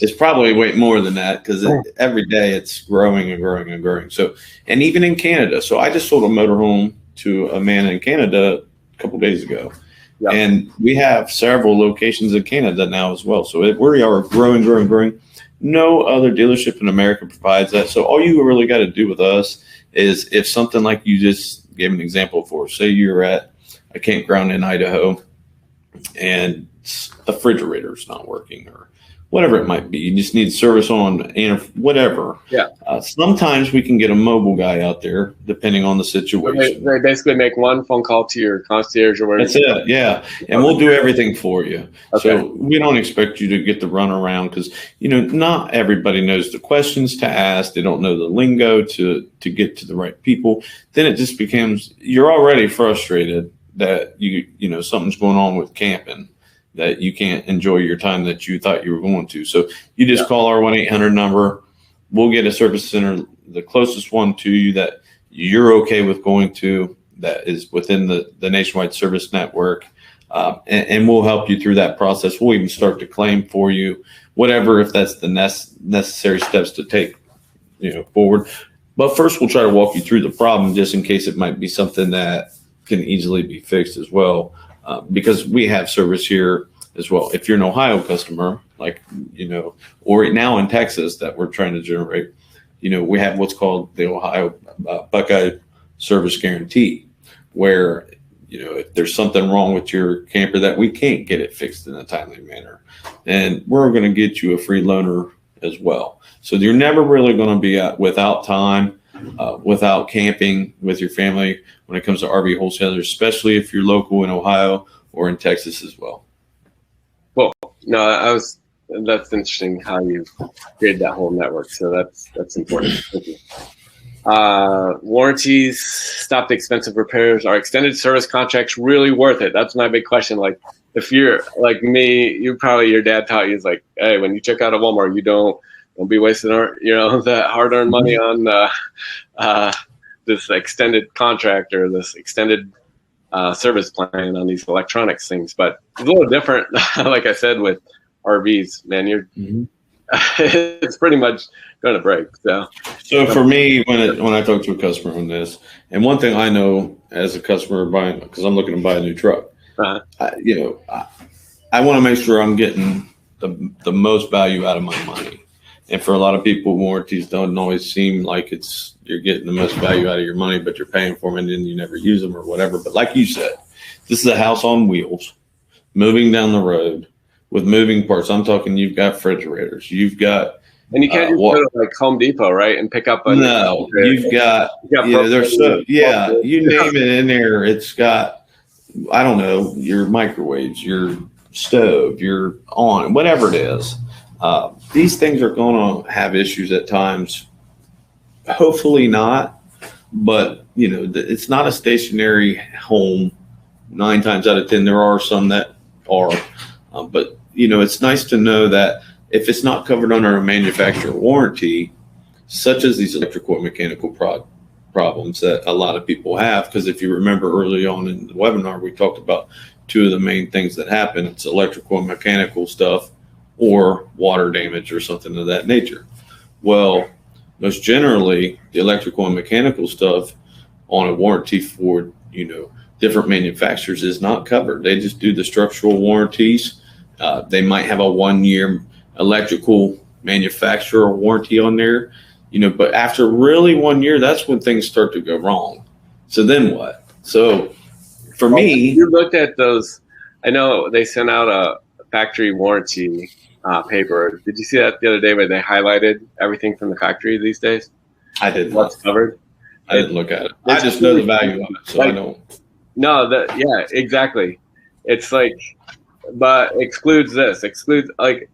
It's probably way more than that because every day it's growing and growing and growing. So, and even in Canada. So I just sold a motorhome to a man in Canada a couple days ago. Yep. And we have several locations in Canada now as well. So we are growing, growing, growing. No other dealership in America provides that. So all you really got to do with us is if something like you just gave an example for, say you're at a campground in Idaho and the refrigerator's not working or whatever it might be. You just need service on and whatever. Yeah. Sometimes we can get a mobile guy out there, depending on the situation. They basically make one phone call to your concierge or whatever. That's it. Yeah. And we'll do everything for you. Okay. So we don't expect you to get the run around because, not everybody knows the questions to ask. They don't know the lingo to get to the right people. Then it just becomes, you're already frustrated that something's going on with camping, that you can't enjoy your time that you thought you were going to. So you just call our 1-800 number. We'll get a service center, the closest one to you that you're okay with going to, that is within the nationwide service network. And we'll help you through that process. We'll even start to claim for you, whatever, if that's the necessary steps to take, forward. But first we'll try to walk you through the problem just in case it might be something that can easily be fixed as well. Because we have service here as well. If you're an Ohio customer, or now in Texas that we're trying to generate, we have what's called the Ohio Buckeye Service Guarantee, where, if there's something wrong with your camper that we can't get it fixed in a timely manner, and we're going to get you a free loaner as well. So you're never really going to be without time, without camping with your family when it comes to RV wholesalers, especially if you're local in Ohio or in Texas as well. Well, no, that's interesting how you created that whole network. So that's important. Thank you. Warranties, stop the expensive repairs. Are extended service contracts really worth it? That's my big question. Like, if you're like me, your dad taught you is like, hey, when you check out a Walmart, you don't be wasting that hard-earned money on this extended contract or this extended service plan on these electronics things. But it's a little different, like I said, with RVs, man. It's pretty much going to break. So for me, when I talk to a customer on this, and one thing I know as a customer buying, because I'm looking to buy a new truck, I want to make sure I'm getting the most value out of my money. And for a lot of people, warranties don't always seem like you're getting the most value out of your money, but you're paying for them and then you never use them or whatever. But like you said, this is a house on wheels, moving down the road with moving parts. I'm talking, you've got refrigerators, you've got. And you can't just go to like Home Depot, right, and pick up a. No, you've got there's you name it in there. It's got, I don't know, your microwaves, your stove, your on, whatever it is. These things are going to have issues at times. Hopefully not, but it's not a stationary home. 9 times out of 10, there are some that are, but it's nice to know that if it's not covered under a manufacturer warranty, such as these electrical and mechanical problems that a lot of people have, because if you remember early on in the webinar, we talked about 2 of the main things that happen. It's electrical and mechanical stuff, or water damage or something of that nature. Well, most generally, the electrical and mechanical stuff on a warranty for, different manufacturers is not covered. They just do the structural warranties. They might have a 1-year electrical manufacturer warranty on there, but after really 1 year, that's when things start to go wrong. So then what? So for me, you looked at those. I know they sent out a factory warranty paper. Did you see that the other day where they highlighted everything from the factory these days? I didn't. What's covered? I didn't look at it. I just know the value of it, so I don't. No, yeah, exactly. It's like, but excludes like,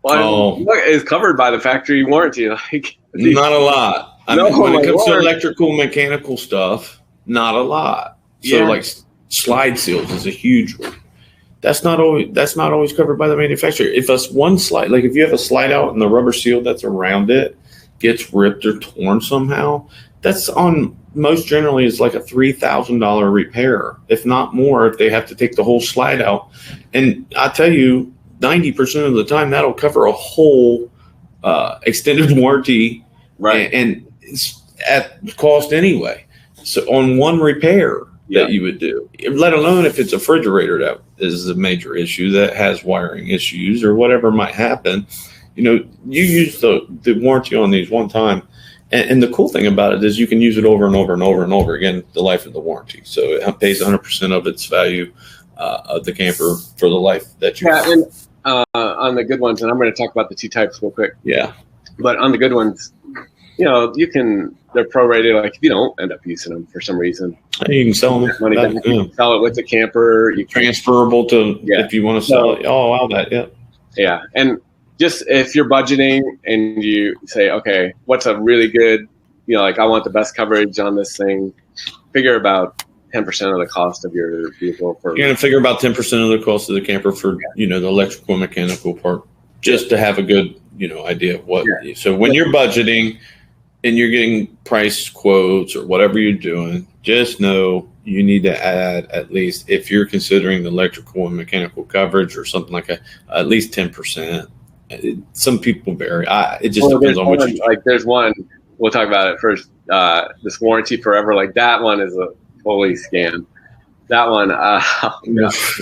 what is covered by the factory warranty? Like, not a lot. I mean, when it comes to electrical, mechanical stuff, not a lot. So like slide seals is a huge one. That's not always covered by the manufacturer. If it's one slide, like if you have a slide out and the rubber seal that's around it gets ripped or torn somehow, that's on most generally is like a $3,000 repair, if not more, if they have to take the whole slide out. And I tell you, 90% of the time that'll cover a whole extended warranty, Right. and it's at cost anyway. So on one repair that you would do, let alone if it's a refrigerator that is a major issue that has wiring issues or whatever might happen, you use the warranty on these one time. And the cool thing about it is you can use it over and over and over and over again, the life of the warranty. So it pays 100% of its value of the camper for the life that you have. And on the good ones, and I'm going to talk about the two types real quick. Yeah. But on the good ones, they're prorated. Like if you don't end up using them for some reason, you can sell them. Money back. You can sell it with the camper. You transferable to if you want to sell it. Oh, wow, that yeah. And just if you're budgeting and you say, okay, what's a really good, like I want the best coverage on this thing, figure about 10% of the cost of your vehicle. You're going to figure about 10% of the cost of the camper for, the electrical and mechanical part, just to have a good, idea of what. Yeah. So when you're budgeting and you're getting price quotes or whatever you're doing, just know you need to add at least, if you're considering the electrical and mechanical coverage or something like that, at least 10%. Some people vary. It just depends on what you like. There's one, we'll talk about it first. This warranty forever, like that one is a fully scam. That one,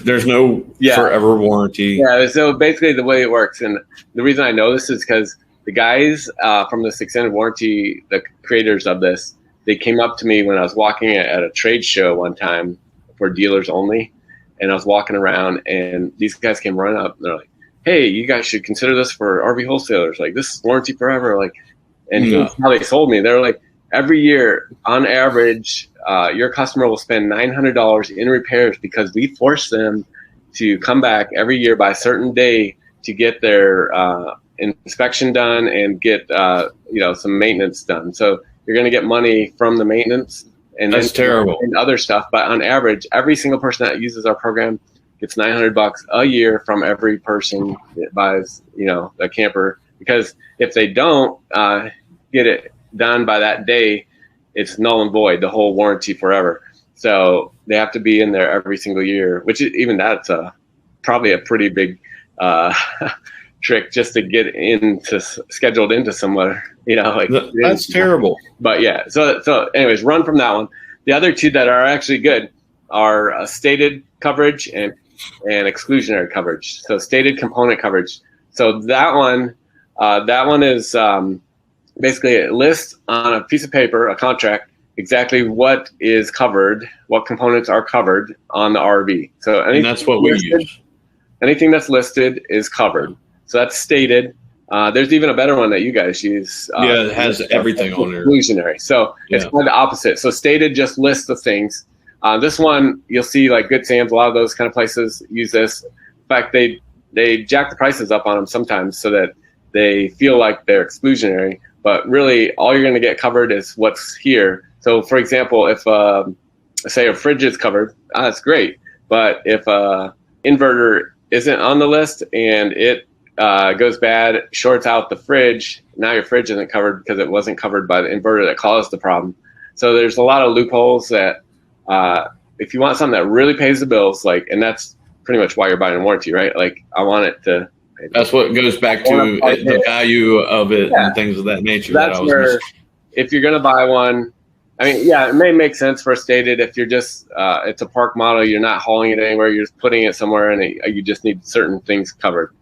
there's no forever warranty. Yeah. So basically, the way it works, and the reason I know this is because the guys from this extended warranty, the creators of this, they came up to me when I was walking at a trade show one time for dealers only, and I was walking around, and these guys came running up. And they're like, "Hey, you guys should consider this for RV wholesalers. Like this is warranty forever." Like, and here's how they sold me. They're like, every year, on average, your customer will spend $900 in repairs because we force them to come back every year by a certain day to get their inspection done and get some maintenance done. So you're going to get money from the maintenance, and that's terrible, and other stuff. But on average, every single person that uses our program gets $900 a year from every person that buys a camper. Because if they don't get it done by that day, it's null and void, the whole warranty forever. So they have to be in there every single year, which is, even that's probably a pretty big trick just to get scheduled into somewhere. That's terrible. But yeah, so anyways, run from that one. The other two that are actually good are stated coverage and exclusionary coverage. So stated component coverage. So that one is basically it lists on a piece of paper, a contract, exactly what is covered, what components are covered on the RV. So and that's what we use. Anything that's listed is covered. So that's stated. There's even a better one that you guys use. It has everything on there. Exclusionary. So it's kind of the opposite. So stated just lists the things. This one, you'll see like Good Sam's, a lot of those kind of places use this. In fact, they jack the prices up on them sometimes so that they feel like they're exclusionary. But really, all you're going to get covered is what's here. So, for example, if say a fridge is covered, that's great. But if a inverter isn't on the list and it goes bad, shorts out the fridge, now your fridge isn't covered because it wasn't covered by the inverter that caused the problem. So there's a lot of loopholes that if you want something that really pays the bills, and that's pretty much why you're buying a warranty, right? Like I want it to. That's what goes back to the value of it and things of that nature. That's where, if you're going to buy one, I mean, it may make sense for stated if you're just, it's a park model, you're not hauling it anywhere, you're just putting it somewhere and you just need certain things covered.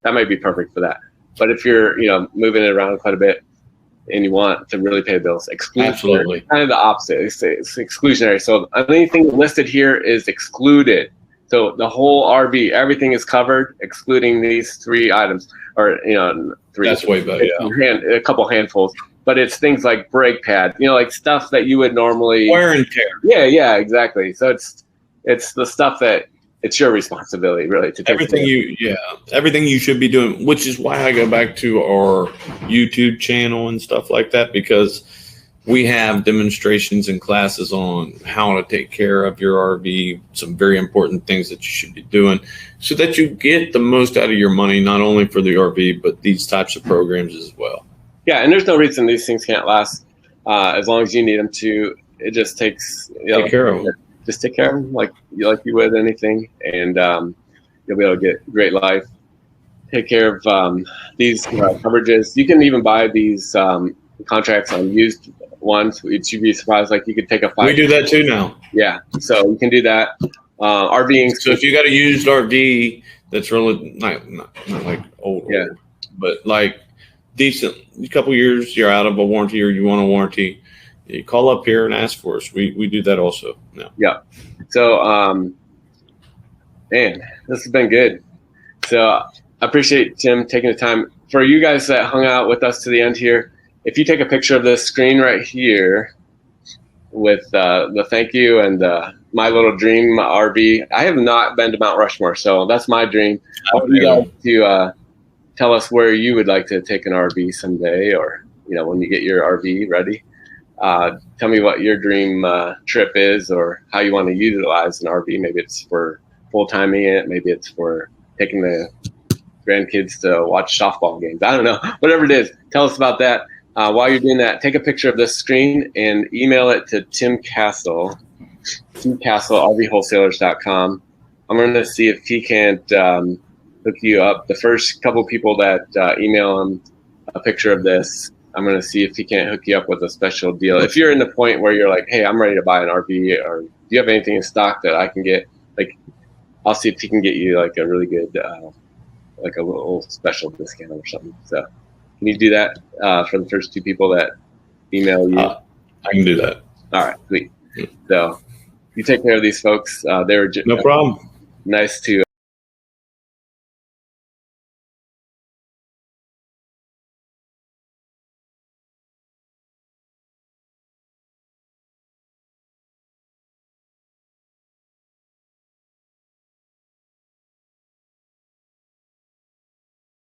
That might be perfect for that. But if you're, moving it around quite a bit and you want to really pay bills, absolutely, kind of the opposite. It's exclusionary. So anything listed here is excluded. So the whole RV, everything is covered, excluding these three items, or three. That's way better. A couple handfuls, but it's things like brake pad, like stuff that you would normally wear and tear. Yeah, exactly. So it's the stuff that it's your responsibility really to take everything you should be doing, which is why I go back to our YouTube channel and stuff like that, because we have demonstrations and classes on how to take care of your RV, some very important things that you should be doing so that you get the most out of your money, not only for the RV, but these types of programs as well. Yeah, and there's no reason these things can't last as long as you need them to. It just takes take care of them. Just take care of them like you would anything, and you'll be able to get great life. take care of these coverages. You can even buy these contracts on used ones. You'd be surprised. Like you could take a 5. We do that too now. Yeah, so you can do that. RVing. So if you got a used RV that's really not like old, Yeah. but like decent, a couple years, you're out of a warranty or you want a warranty, you call up here and ask for us. We do that also now. Yeah. So, man, this has been good. So I appreciate Tim taking the time. For you guys that hung out with us to the end here, if you take a picture of this screen right here with the thank you and my little dream RV. I have not been to Mount Rushmore, so that's my dream. I want you guys to tell us where you would like to take an RV someday, or when you get your RV ready. Tell me what your dream trip is, or how you want to utilize an RV. Maybe it's for full-timing it. Maybe it's for taking the grandkids to watch softball games. I don't know. Whatever it is, tell us about that. While you're doing that, take a picture of this screen and email it to Tim Castle, rvwholesalers.com. I'm going to see if he can't hook you up. The first couple people that email him a picture of this, I'm going to see if he can't hook you up with a special deal. If you're in the point where you're like, hey, I'm ready to buy an RV, or do you have anything in stock that I can get? Like, I'll see if he can get you like a really good, like a little special discount or something. So can you do that for the first 2 people that email you? I can do that. All right, sweet. So you take care of these folks. They were no problem. Nice to